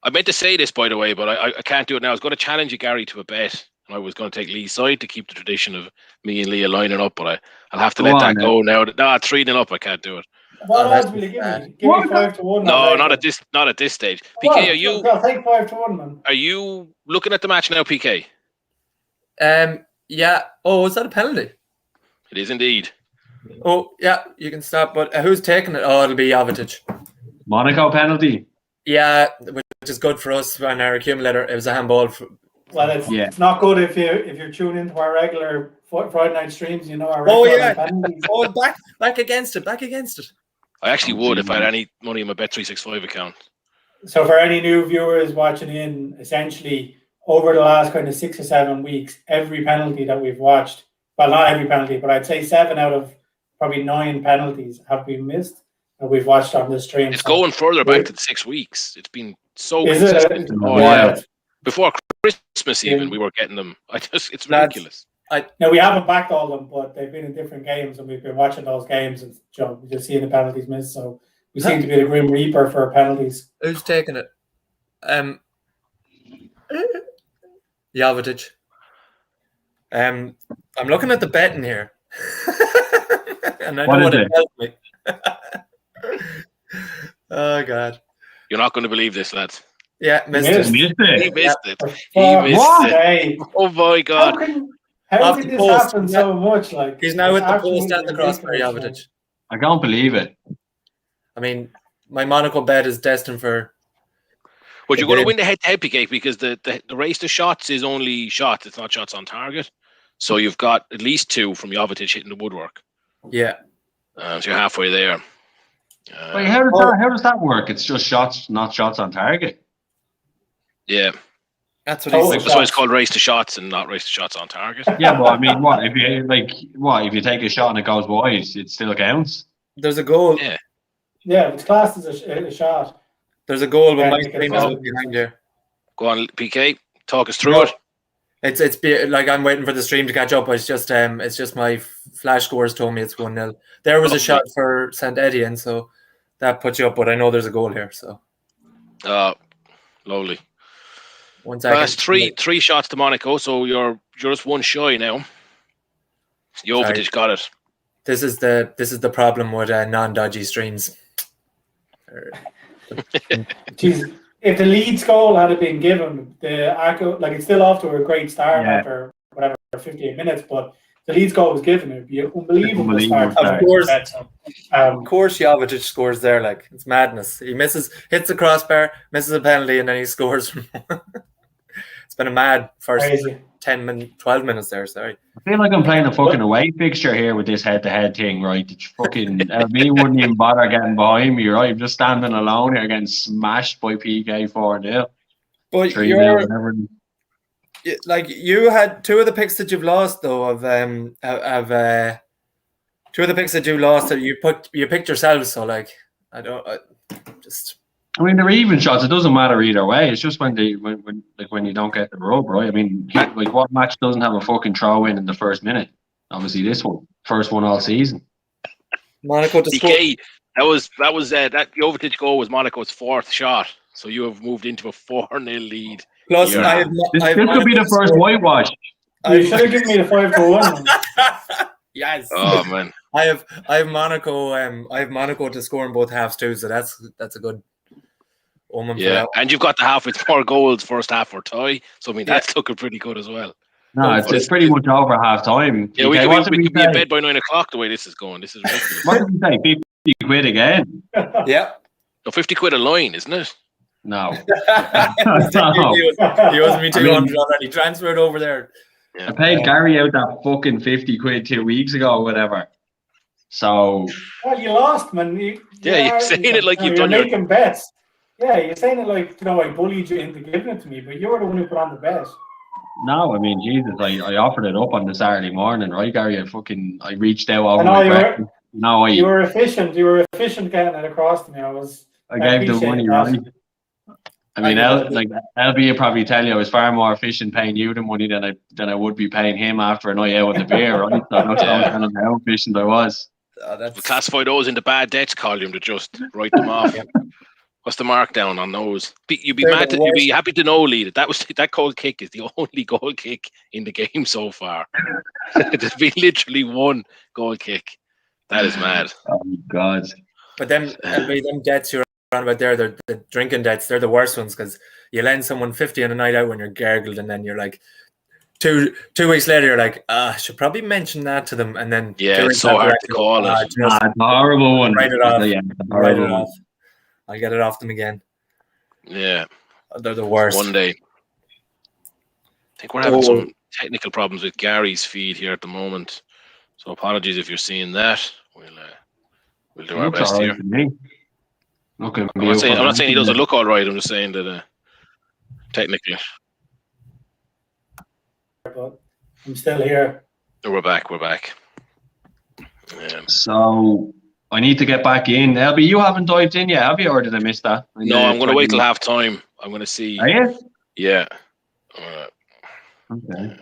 I meant to say this, by the way, but I can't do it now. I was going to challenge you, Gary, to a bet. I was going to take Lee's side to keep the tradition of me and Lee lining up, but I'll have to let that go now. No, 3-0 up. I can't do it. What odds will you give me? Give me 5-1. No, not at this stage. PK, are you? I'll take 5-1, man. Are you looking at the match now, PK? Yeah. Oh, is that a penalty? It is indeed. Oh, yeah. You can stop. But who's taking it? Oh, it'll be Jovetic. Monaco penalty. Yeah, which is good for us on our accumulator. It was a handball. Well, it's not good if you're tuned into our regular Friday night streams. You know our. Oh yeah. Oh, back against it. I actually would if I had any money in my Bet365 account. So for any new viewers watching in, essentially over the last kind of 6 or 7 weeks, every penalty that we've watched, well, not every penalty, but I'd say 7 out of probably 9 penalties have been missed that we've watched on this stream. It's going further back to the 6 weeks. It's been so consistent. Before Christmas even, we were getting them. It's ridiculous. Now, we haven't backed all of them, but they've been in different games, and we've been watching those games, and we're just seeing the penalties missed. So we seem to be the Grim Reaper for penalties. Who's taking it? Jovetic. I'm looking at the betting here. And I know what it tells me. Oh, God. You're not going to believe this, lads. Yeah, missed it. He missed it. Oh, my God. How did this happen so much? Like, he's now at the post at the crossbar, Jovetic. I can't believe it. I mean, my Monaco bet is destined for... But you're going to win the head-to-head PK because the race to shots is only shots. It's not shots on target. So you've got at least 2 from Jovetic hitting the woodwork. Yeah. So you're halfway there. Wait, how does that work? It's just shots, not shots on target. Yeah. That's what that's why it's called race to shots and not race to shots on target. Yeah, but I mean, if you take a shot and it goes wide, it still counts. There's a goal. Yeah, it's classed as a shot. There's a goal, but my stream is behind here. Go on, PK. Talk us through it. It's like I'm waiting for the stream to catch up. It's just my flash scores told me it's 1-0. There was a shot for Saint-Etienne, so that puts you up. But I know there's a goal here, so. Lovely. 1 second. That's three shots to Monaco, so you're just 1 shy now. Jovetic got it. This is the problem with non-dodgy streams. Jeez, if the Leeds goal had been given, it's still off to a great start after whatever 58 minutes, but the Leeds goal was given, it'd be an unbelievable start. Of course, Jovetic scores there. Like, it's madness. He hits the crossbar, misses a penalty, and then he scores. It's been a mad first 12 minutes there. Sorry. I feel like I'm playing a fucking away fixture here with this head-to-head thing, right? It's fucking me wouldn't even bother getting behind me, right? I'm just standing alone here getting smashed by PK 4-0. But 3-0, whatever. Like you had two of the picks that you've lost though of two of the picks that you lost that you picked yourself. So like I mean, they're even shots. It doesn't matter either way. It's just when you don't get the rub, right? I mean, like what match doesn't have a fucking throw in the first minute? Obviously, this one, first one all season. Monaco to score. That was that Jovetic goal was Monaco's fourth shot. So you have moved into a 4-0 lead. Plus, Yeah. This could be the first whitewash. You should have given me the 5-1. Yes. Oh man. I have Monaco. I have Monaco to score in both halves too. So that's a good omen. Yeah, and you've got the half with 4 goals first half or tie. So I mean that's looking pretty good as well. No, it's pretty much over half time. Yeah, we could be in bed by 9 o'clock the way this is going. This is ridiculous. What did you say? 50 quid again? Yeah. No, 50 quid a line, isn't it? No. He owes me 200 already. Transferred over there. Yeah. I paid Gary out that fucking 50 quid 2 weeks ago or whatever. So. Well, you lost, man. You're saying it like you've done your... making bets. Yeah, you're saying it like, I bullied you into giving it to me, but you were the one who put on the bet. No, I mean, Jesus, I offered it up on the Saturday morning, right, Gary? I reached out over my breakfast. You were efficient. You were efficient getting it across to me. I gave the money, right? I mean, LB will probably tell you I was far more efficient paying you the money than I would be paying him after a night out with the beer, right? So that's kind of how efficient I was. We classify those into bad debts column to just write them off. What's the markdown on those? You'd be happy to know, Lee, that goal kick is the only goal kick in the game so far. There's been literally one goal kick. That is mad. Oh God! But them debts you're on about there, they're the drinking debts. They're the worst ones because you lend someone 50 on a night out when you're gargled, and then you're like, two weeks later, you're like, I should probably mention that to them, and then it's so hard to call it. It's a horrible one. Write it off. Yeah, Write it off. I'll get it off them again. Yeah. They're the worst. One day. I think we're having some technical problems with Gary's feed here at the moment. So apologies if you're seeing that. We'll do our best here. I'm not saying he doesn't look all right. I'm just saying that technically. But I'm still here. We're back. So I need to get back in. LB, you haven't dived in yet, have you, or did I miss that? No, I'm going to wait till half time. I'm going to see. Are you? Yeah. Okay.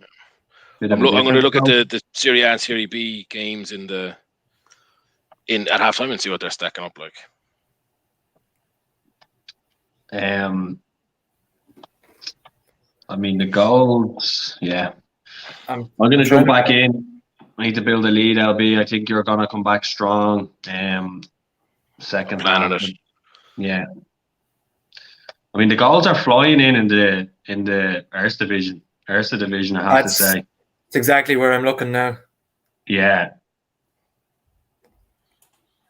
I'm going to look at the SerieA and Serie B games at half time and see what they're stacking up like. I mean the goals. Yeah. I'm going to jump back in. I need to build a lead, LB. I think you're going to come back strong. Second half. Yeah. I mean, the goals are flying in the Erste Division. Erste Division, I have to say. It's exactly where I'm looking now. Yeah.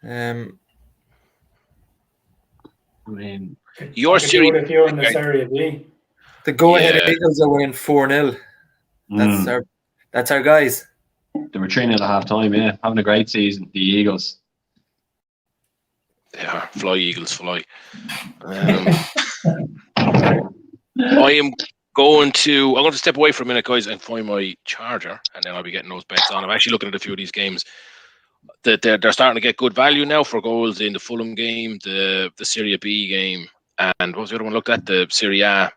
I mean, your Serie if you're in the Serie B. The go-ahead Eagles are winning 4-0. That's our guys. They were 3-0 at half time, yeah. Having a great season, the Eagles. They are. Fly, Eagles, fly. I'm going to step away for a minute, guys, and find my charger, and then I'll be getting those bets on. I'm actually looking at a few of these games that they're starting to get good value now for goals in the Fulham game, the Serie B game, and what was the other one? Looked at the SerieA,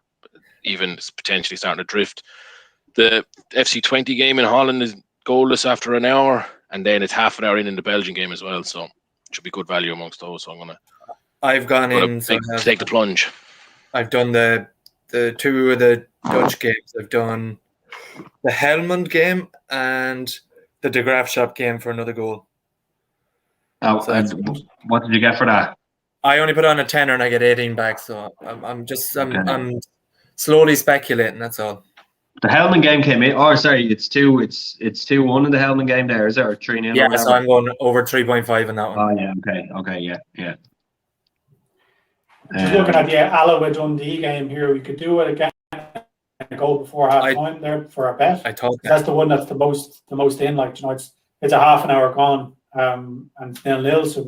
even potentially starting to drift. The FC20 game in Holland is goalless after an hour, and then it's half an hour in the Belgian game as well, so it should be good value amongst those. So I've gone in to take the plunge. I've done the two of the Dutch games. I've done the Helmond game and the De Graaf Shop game for another goal. What did you get for that? I only put on a tenner and I get 18 back, so I'm slowly speculating. That's all. The Helmond game came in. Oh, sorry, it's 2-1 in the Helmond game. There is there, or 3-0? Yeah, so I'm going over 3.5 in that one. Oh yeah, okay, yeah. Just looking at the Alloa Dundee game here, we could do it again. goal before half time there for a bet. I thought that's the one that's the most in. Like, you know, it's a half an hour gone, and it's 0-0. So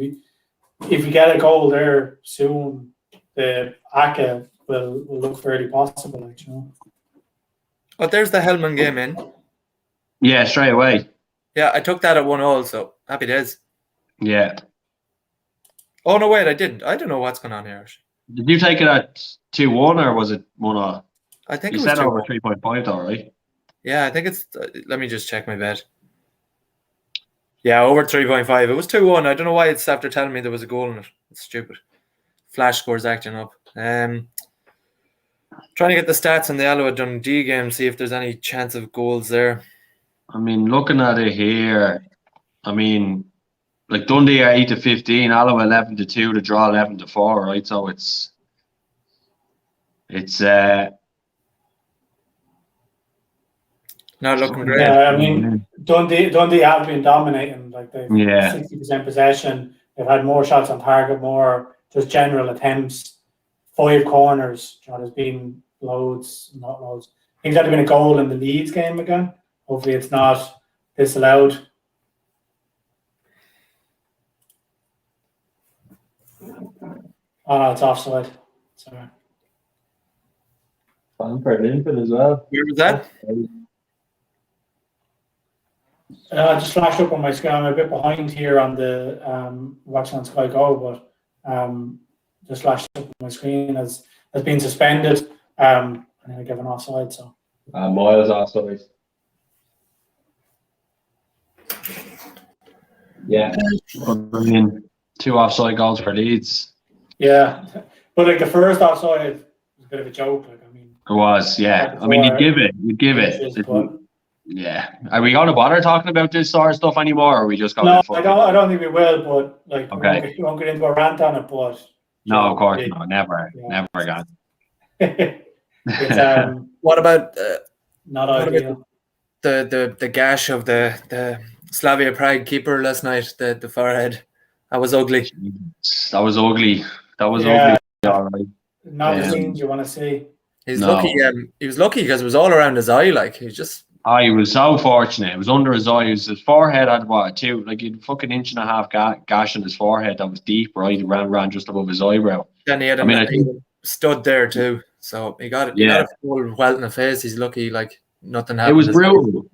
if we get a goal there soon, the ACA will look fairly possible. Like, you know. Oh, there's the Hellman game in. Yeah, straight away. Yeah, I took that at 1-1, so happy days. Yeah. Oh, no, wait, I didn't. I don't know what's going on here. Did you take it at 2-1 or was it 1-0? I think you it was said 2-1. over 3.5 though, right? Yeah, I think it's... let me just check my bet. Yeah, over 3.5. It was 2-1. I don't know why it's after telling me there was a goal in it. It's stupid. Flash scores acting up. Trying to get the stats on the Alloa Dundee game, see if there's any chance of goals there. I mean, looking at it here, I mean, like Dundee are 8-15, Alloa 11-2, the draw 11-4, right? So it's not looking great. Yeah, I mean, Dundee have been dominating. Like, they've 60% possession. They've had more shots on target, more just general attempts. 5 corners. You know, there's been loads, not loads. I think there'd have been a goal in the Leeds game again. Hopefully, it's not disallowed. Oh no, it's offside. Sorry. Banter limping as well. Where was that? Just flashed up on my screen. I'm a bit behind here on the watching on Sky Go, but just flashed up on my screen has been suspended. And then I give an offside. So Miles offside. Yeah, I mean, 2 offside goals for Leeds. Yeah, but like the first offside was a bit of a joke. Like, I mean, it was. Yeah, I mean, you'd give it. Yeah, are we going to bother talking about this sort of stuff anymore, or are we just going? No, I don't think we will. But like, okay, we won't get into a rant on it. But no, of course, no, never again. It's what about not ideal. The gash of the Slavia Prague keeper last night, the forehead. That was ugly. That was ugly. Ugly. All right. Not the things you want to see. He's lucky. He was lucky because it was all around his eye. Like, he just. He was so fortunate. It was under his eye. His forehead had what, like a fucking 1.5 inch gash in his forehead that was deep, right? It ran just above his eyebrow. Then he had he stood there too, so he got it. He got a full welt in the face. He's lucky, like nothing happened. It was brutal.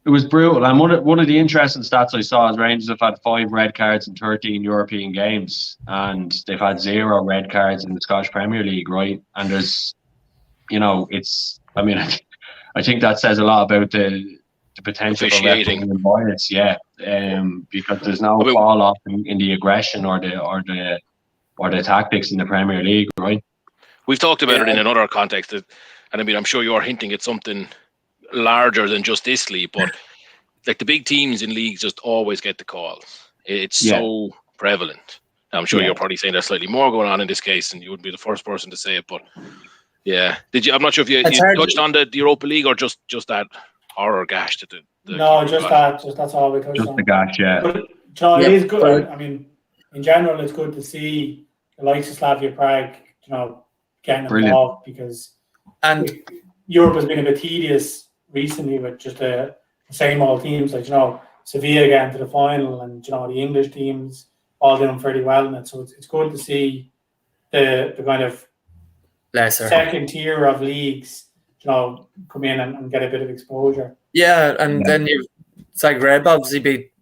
It was brutal. And one of the interesting stats I saw is Rangers have had 5 red cards in 13 European games, and they've had 0 red cards in the Scottish Premier League, right? And there's, you know, it's. I mean, I think that says a lot about the potential for refereeing and bias, because there's no fall off in the aggression or the tactics in the Premier League, right? We've talked about it in another context, and I mean, I'm sure you're hinting at something larger than just this league, but like the big teams in leagues just always get the calls. It's so prevalent. I'm sure you're probably saying there's slightly more going on in this case, and you wouldn't be the first person to say it, but yeah. I'm not sure if you touched on the Europa League or just that horror gash that no, just that. Just that's all we touched on. Just the gash, But John, it is good. I mean, in general, it's good to see the likes of Slavia Prague, you know, getting involved because Europe has been a bit tedious recently with just the same old teams, like, you know, Sevilla getting to the final, and, you know, the English teams all doing fairly well in it. So it's good to see the kind of second tier of leagues, you know, come in and get a bit of exposure. Yeah, and then Zagreb obviously beat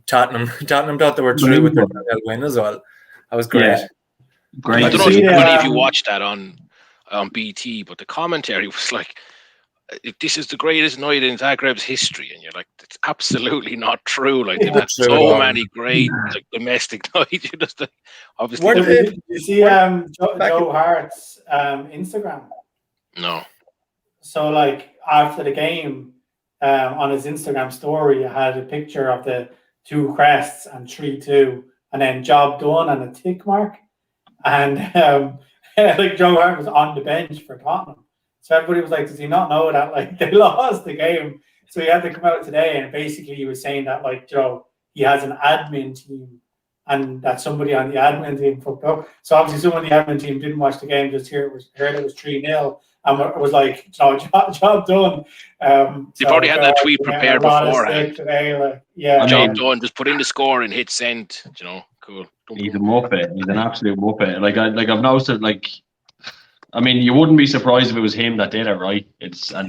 Tottenham. Tottenham thought they were through with their win as well. That was great. Yeah. Great. I don't know if you watched that on BT, but the commentary was like, this is the greatest night in Zagreb's history, and you're like, it's absolutely not true. Like, they've had so many great domestic nights. You just obviously. Did you see Joe Hart's Instagram? No. So, like, after the game, on his Instagram story, he had a picture of the 2 crests and 3-2, and then job done and a tick mark. And like, Joe Hart was on the bench for Tottenham. So everybody was like, does he not know that, like, they lost the game? So he had to come out today, and basically he was saying that, like, Joe, he has an admin team, and that somebody on the admin team fucked up. So obviously someone on the admin team didn't watch the game, just heard it was 3-0. and I was like, job done. You probably had that tweet prepared beforehand. Today, yeah, job done. Just put in the score and hit send. Cool. He's a muppet. He's an absolute muppet. I've noticed it. I mean, you wouldn't be surprised if it was him that did it, right? It's a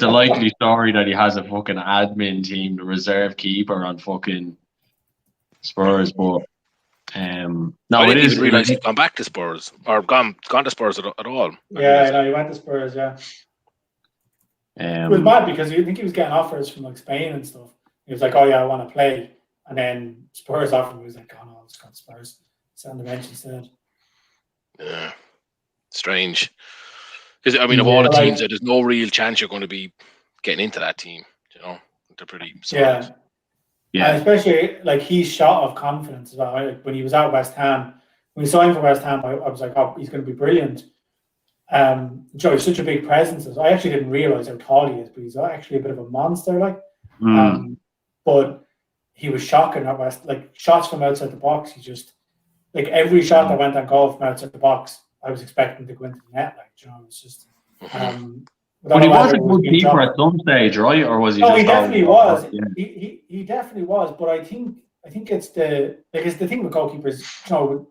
likely story that he has a fucking admin team, the reserve keeper on fucking Spurs, but no, I didn't it is. even realize he'd gone back to Spurs or gone to Spurs at all. Yeah, no, he went to Spurs. Yeah, it was bad because you think he was getting offers from Spain and stuff. He was like, "Oh yeah, I want to play," and then Spurs offered him. He was like, "Oh no, I'll just go to Spurs. Sit on the bench instead." Yeah. Strange, because I mean, of all the teams, there's no real chance you're going to be getting into that team. They're pretty solid. Yeah. And especially he's shot of confidence as well. When he was at West Ham, when he signed for West Ham, I was like, oh, he's going to be brilliant. He's such a big presence. I actually didn't realize how tall he is, but he's actually a bit of a monster. But he was shocking at West. Shots from outside the box, he just every shot that went on goal from outside the box, I was expecting to go into the net. It's just. But he was a good keeper at some stage, right? Or was he? No, he definitely was. Yeah. He definitely was. But I think it's the thing with goalkeepers.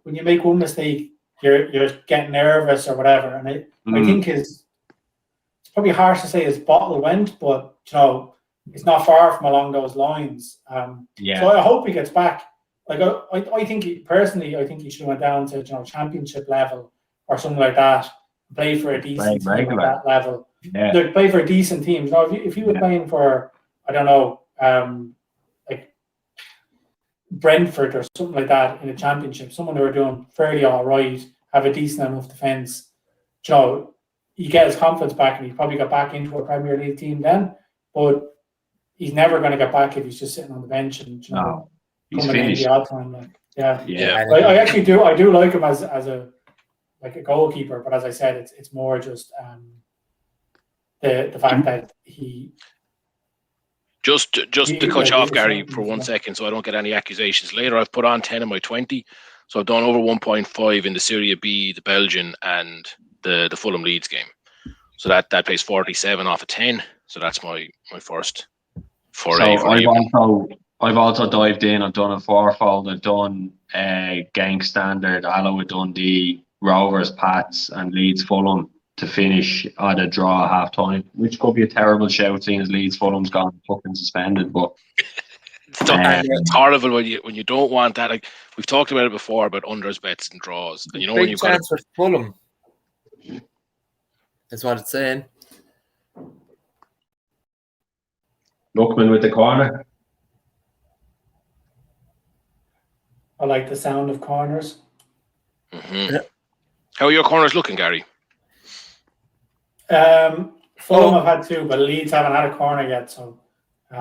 When you make one mistake, you're getting nervous or whatever. And I think it's probably harsh to say his bottle went, but it's not far from along those lines. So I hope he gets back. I think he should have went down to championship level or something like that. Play for a decent team at that level. Yeah. Play for a decent team. If you were playing for, I don't know, Brentford or something like that in a championship, someone who are doing fairly all right, have a decent enough defence, you get his confidence back and he probably got back into a Premier League team then. But he's never going to get back if he's just sitting on the bench and he's finished. In the odd time. I actually do. I do like him as a goalkeeper, but as I said, it's more just the fact that he. Just to cut you off, Gary, for 1 second, so I don't get any accusations later. I've put on 10 of my 20, so I've done over 1.5 in the SerieA, the Belgian, and the Fulham Leeds game. So that pays 47 off of 10. So that's my first foray. So I've also dived in. I've done a fourfold. I've done Genk Standard, Alloa Dundee, Rovers, Pats, and Leeds Fulham to finish at a draw at half time, which could be a terrible shout seeing as Leeds Fulham's gone fucking suspended. But it's horrible when you don't want that. We've talked about it before about unders, bets, and draws. And when you've got for Fulham. That's what it's saying. Lookman with the corner. I like the sound of corners. Mm-hmm. How are your corners looking, Gary? Fulham have had two, but Leeds haven't had a corner yet. So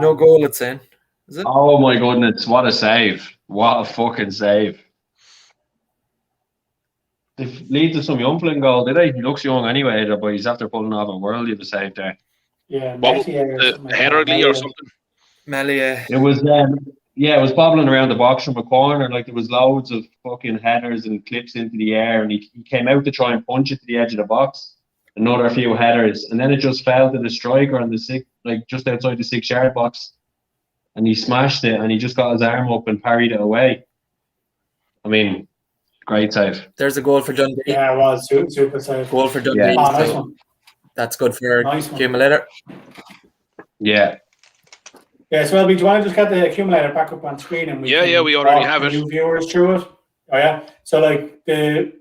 no goal, it's in. Is it? Oh my goodness! What a save! What a fucking save! If Leeds have some young playing goal, did they? He looks young anyway, but he's after pulling off a world of a save there. Yeah, Headley or something. Melia. It was it was bobbling around the box from a corner. There was loads of fucking headers and clips into the air, and he came out to try and punch it to the edge of the box. Another few headers, and then it just fell to the striker on the just outside the 6-yard box, and he smashed it, and he just got his arm up and parried it away. I mean, great save. There's a goal for Dundee. Yeah, it was super save. Goal for Dundee. Yeah. Oh, nice one. That's good for accumulator. Yeah. Yeah, so do you want to just get the accumulator back up on screen and we already have it. New viewers through it. Oh yeah. So the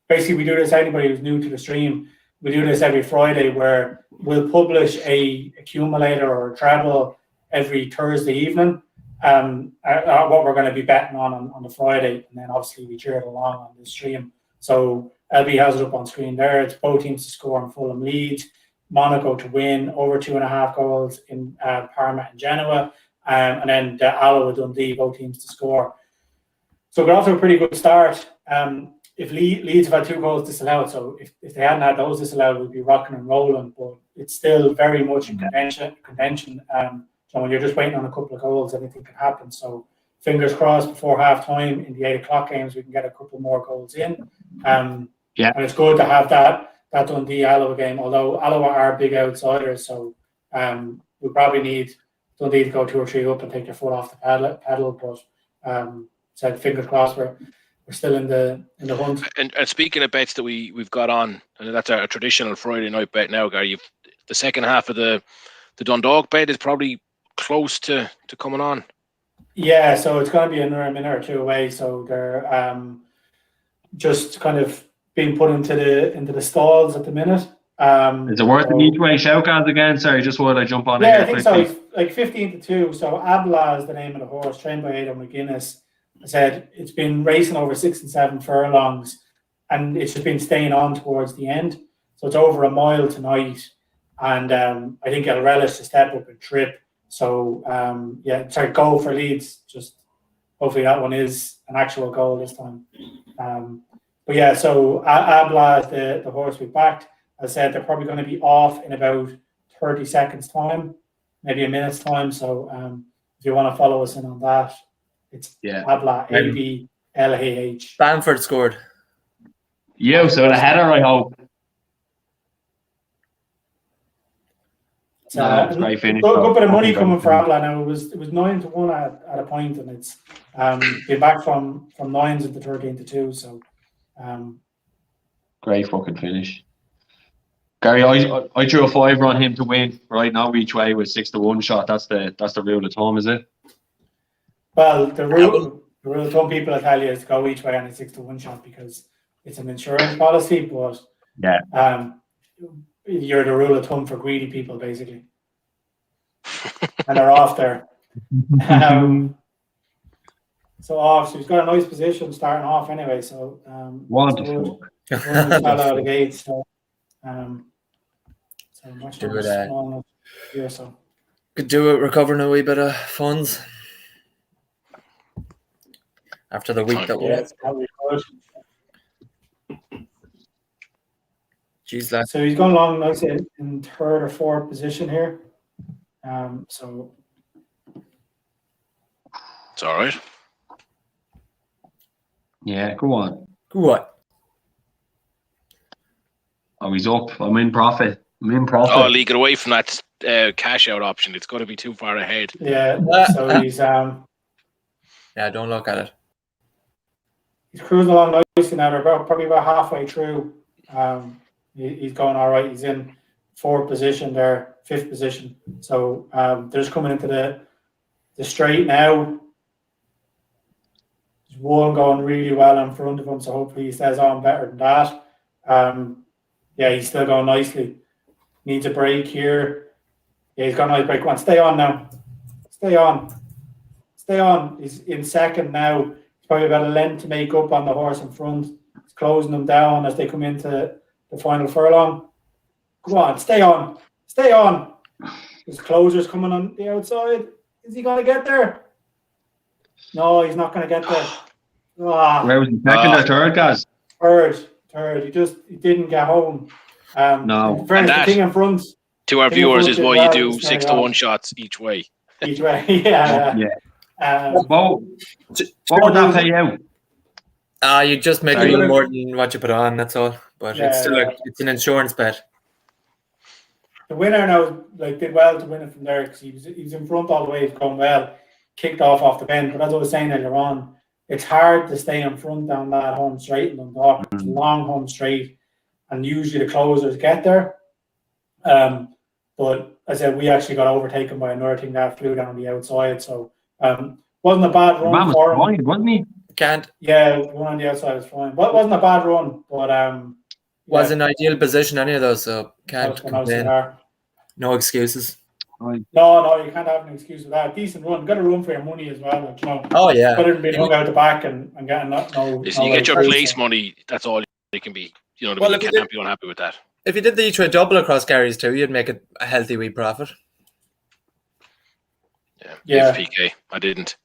basically we do this. Anybody who's new to the stream, we do this every Friday where we'll publish a accumulator or a treble every Thursday evening. What we're going to be betting on the Friday, and then obviously we cheer it along on the stream. So LB has it up on screen there. It's both teams to score on Fulham Leeds, Monaco to win over 2.5 goals in Parma and Genoa, and then the Alloa Dundee, both teams to score. So we're off to a pretty good start. If Leeds have had 2 goals disallowed, so if they hadn't had those disallowed, we'd be rocking and rolling. But it's still very much in contention. So when you're just waiting on a couple of goals, anything can happen. So fingers crossed before half time in the 8 o'clock games, we can get a couple more goals in. Yeah. And it's good to have that Dundee Alloa game, although Alloa are big outsiders, so we probably need Dundee to go 2 or 3 up and take their foot off the pedal. But so fingers crossed we're still in the hunt. And speaking of bets that we've got on, and that's our traditional Friday night bet now, Gary. The second half of the Dundalk bet is probably close to coming on. Yeah, so it's going to be another minute or two away. So they're just kind of being put into the stalls at the minute. Is it worth an each way shout out again? Sorry, just wanted to jump on. Yeah, I think quickly. So. It's like 15-2. So Abla is the name of the horse, trained by Aidan McGuinness. I said it's been racing over 6 and 7 furlongs, and it's just been staying on towards the end. So it's over a mile tonight, and I think it'll relish the step up and trip. So goal for Leeds. Just hopefully that one is an actual goal this time. But yeah, so Abla is the horse we backed. As I said, they're probably going to be off in about 30 seconds time, maybe a minute's time. So if you want to follow us in on that, it's Abla, ABLAH. Bamford scored. Yeah, so the header, I hope. It's great finish. Good bit of money coming for Abla now. It was 9-1 at a point, and it's been back from 9s into 13-2. So great fucking finish. Gary, I drew a 5 on him to win right now each way with 6-1 shot. That's the rule of thumb, is it? Well, the rule of thumb people will tell you is to go each way on a 6-1 shot because it's an insurance policy. But you're the rule of thumb for greedy people, basically, and they're off there. So he's got a nice position starting off anyway. So wonderful. Out of the gates. So much do it. So could do it, recovering a wee bit of funds after the week that was. Jeez, lad. So he's gone along nicely in 3rd or 4th position here. So it's all right. Yeah, go on. Go on. Oh, he's up. I'm in profit. Oh, Lee, get away from that cash out option. It's going to be too far ahead. Yeah, so he's don't look at it. He's cruising along nicely now. They're probably about halfway through. He's going all right. He's in 4th position there, 5th position. So they're just coming into the straight now. There's one going really well in front of him, so hopefully he stays on better than that. He's still going nicely. Needs a break here. Yeah, he's got a nice break. Come on, stay on now. Stay on. He's in 2nd now. He's probably about a length to make up on the horse in front. He's closing them down as they come into the final furlong. Come on, stay on. His closer's coming on the outside. Is he going to get there? No, he's not going to get there. Where was he? 2nd or 3rd, guys? 3rd. He didn't get home. No. And the thing in front. To our viewers is why you do 6-1 shots each way. Each way, yeah. What would that pay out? You just make a little more than what you put on, that's all. But it's still it's an insurance bet. The winner now did well to win it from there because he was in front all the way, going well, kicked off the bend. But as I was saying earlier on, it's hard to stay in front down that home straight in Dundalk. It's a long home straight, and usually the closers get there. But as I said, we actually got overtaken by another thing that flew down the outside. So wasn't a bad run for him. Fine, wasn't he? Yeah, one on the outside was fine. But it wasn't a bad run, but was an ideal position any of those, so can't complain. No excuses. No, you can't have an excuse with that. Decent run. Got a run for your money as well. Oh yeah. Better than being hung out the back and getting Listen, you get your place money. That's all it can be. You can't be unhappy with that. If you did the each way double across Gary's too, you'd make it a healthy wee profit. Yeah. PK. I didn't,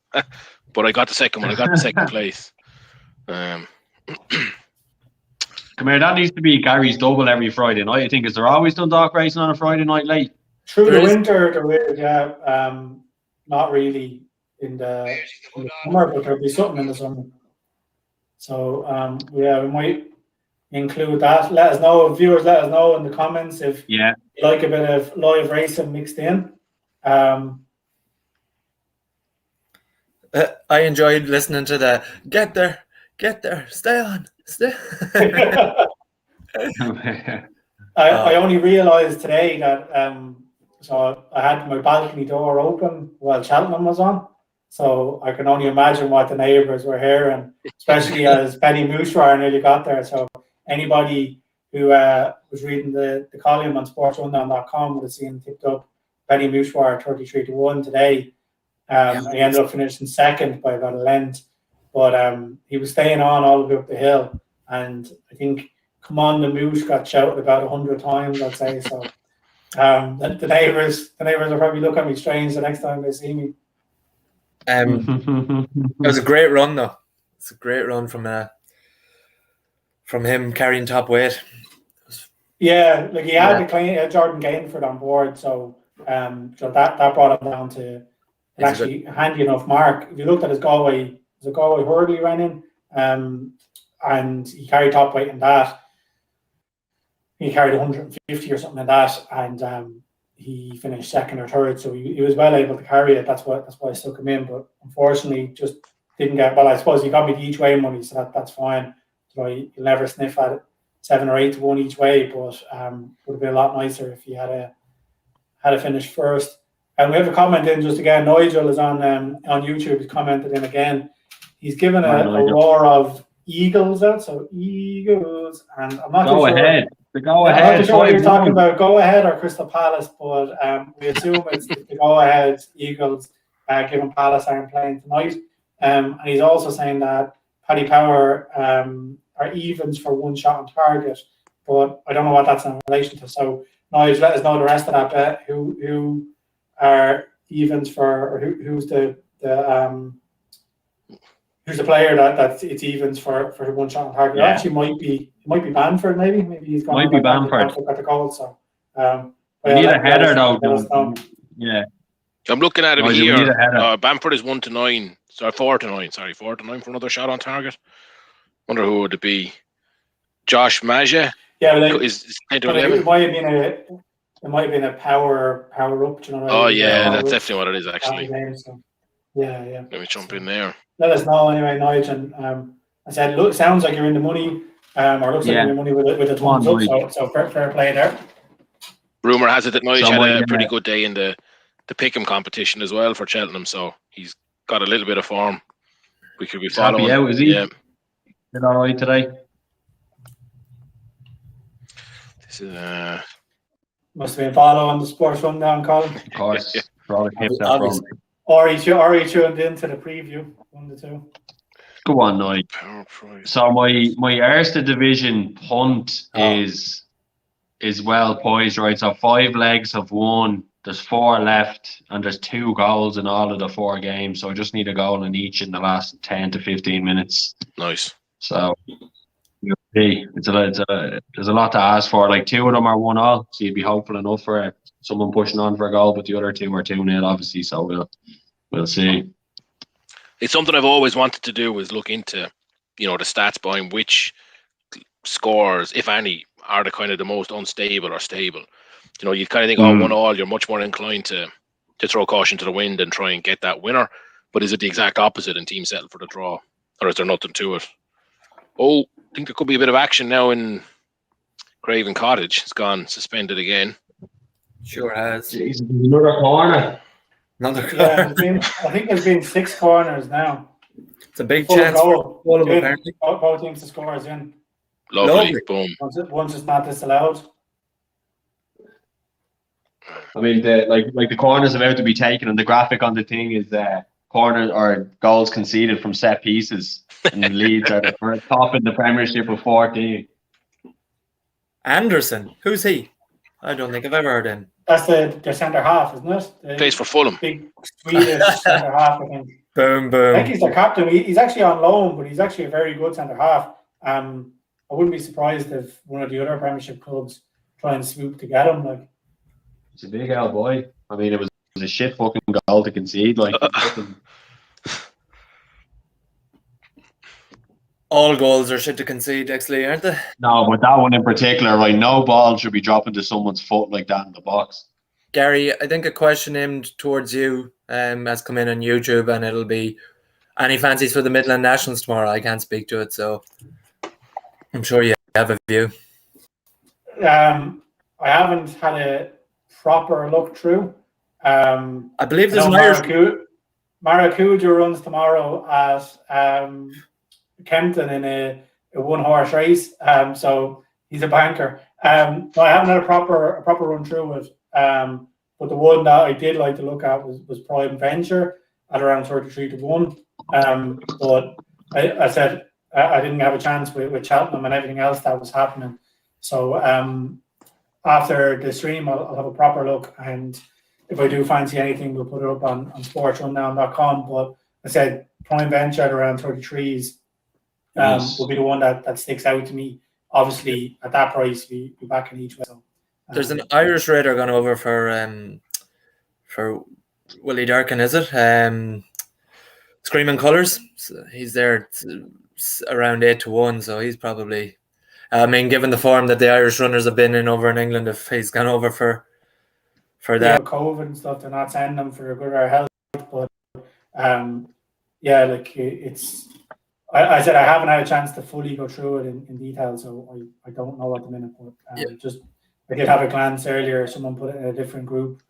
but I got the second one. I got the second place. Come here, that needs to be Gary's double every Friday night. I think, is there always Dundalk racing on a Friday night late? Through the winter, there is, not really in the summer, but there'll be something in the summer. So we might include that. Let us know, viewers. Let us know in the comments if Yeah. you like a bit of live racing mixed in. I enjoyed listening to the get there, stay on, stay. I only realised today that so I had my balcony door open while Cheltenham was on, so I can only imagine what the neighbours were hearing, especially as Benny Mouchard nearly got there. So anybody who was reading the column on SportsRunDown.com would have seen tipped up Benny Mouchard 33-1 today. He ended up finishing second by about a length, but he was staying on all the way up the hill, and I think "Come on, the Moosh" got shouted about 100 times, I'd say. So the neighbours will probably look at me strange the next time they see me. It was a great run, though. It's a great run from him carrying top weight. Yeah, like he had Jordan Gainford on board, so that brought him down to actually a handy enough mark. If you looked at his Galway hurdle he ran in, and he carried top weight in that. He carried 150 or something like that, and he finished second or third, so he was well able to carry it. That's why I stuck him in, but unfortunately just didn't get. Well, I suppose he got me the each way money, so that's fine. So you'll never sniff at it 7 or 8 to 1 each way, but would have been a lot nicer if he had a finish first. And we have a comment in just again. Nigel is on YouTube. He's commented in again. He's given a roar of Eagles out, so Eagles, and I'm not go too ahead. Sure. Go I'm ahead. not too sure what you're talking about. Go ahead or Crystal Palace, but we assume it's the go ahead Eagles, given Palace aren't playing tonight. And he's also saying that Paddy Power are evens for one shot on target, but I don't know what that's in relation to. So Nigel, let us know the rest of that bet. Who are evens for, or who's the player that it's evens for one shot on target? Yeah. Actually, might be Banford. Maybe he's gone. Might be Banford. Got the goal. So we need a header though. Yeah. I'm looking at him We here. need a header. Bamford is 1-9. Sorry, 4-9. Sorry, 4-9 for another shot on target. Wonder who would it be? Josh Maja. Yeah, is 10-11. It might have been a power up. You know, Oh yeah, that's definitely what it is actually. So, yeah. Let me jump in there. Let us know anyway, Nigel. And I said, look, sounds like you're in the money, or looks like you're in the money with a thumbs up. So fair play there. Rumor has it that Nigel had a pretty good day in the Pick'em competition as well for Cheltenham, so he's got a little bit of form. We could be following. Happy out, is he? Yeah. Did all right today? This is must have been following the Sports Rundown column. Of course. Or he tuned into the preview. 1 to 2. Go on, Nigel. So my Erste Division punt is well poised, right? So 5 legs have won. There's 4 left, and there's 2 goals in all of the 4 games. So I just need a goal in each in the last 10 to 15 minutes. Nice. So there's a lot to ask for. Like 2 of them are 1-1, so you'd be hopeful enough for someone pushing on for a goal, but the other 2 are 2-0, obviously. So we'll see. It's something I've always wanted to do, is look into, the stats behind which scores, if any, are the kind of the most unstable or stable. You kind of think, 1-1, you're much more inclined to throw caution to the wind and try and get that winner. But is it the exact opposite and teams settle for the draw? Or is there nothing to it? I think there could be a bit of action now in Craven Cottage. It's gone suspended again. Sure has. Jeez, another corner. Yeah, I think there's been 6 corners now. It's a big chance for Fulham, apparently. Both teams to score is in. Lovely. Boom. Once it's not disallowed. I mean, the corners about to be taken, and the graphic on the thing is corners or goals conceded from set pieces. And Leeds are the top in the Premiership with 14. Anderson, who's he? I don't think I've ever heard him. That's the centre half, isn't it? Plays for Fulham. Big Swedish centre half, I think. Boom. I think he's their captain. He's actually on loan, but he's actually a very good centre half. I wouldn't be surprised if one of the other Premiership clubs try and swoop to get him. He's a big old boy. I mean, it was a shit fucking goal to concede. all goals are shit to concede, actually, aren't they? No, but that one in particular, right? No ball should be dropping to someone's foot like that in the box. Gary, I think a question aimed towards you has come in on YouTube, and it'll be any fancies for the Midland Nationals tomorrow. I can't speak to it, so I'm sure you have a view. I haven't had a proper look through. I believe there's an Irish. Maracuja runs tomorrow at Kempton in a one-horse race. So he's a banker. But I haven't had a proper run through it. But the one that I did like to look at was Prime Venture at around 33-1. But I said I didn't have a chance with Cheltenham and everything else that was happening. So after the stream, I'll have a proper look, and if I do fancy anything, we'll put it up on SportsRunDown.com. But I said Prime Venture at around 33s will be the one that sticks out to me. Obviously, at that price, we back in each way. So, there's an Irish raider gone over for Willie Durkin, is it? Screaming Colours. So he's there around 8-1, so he's probably. I mean, given the form that the Irish runners have been in over in England, if he's gone over for that. COVID and stuff, they're not sending them for good or health, but yeah, like it's. I said I haven't had a chance to fully go through it in detail, so I don't know at the minute. But just I did have a glance earlier. Someone put it in a different group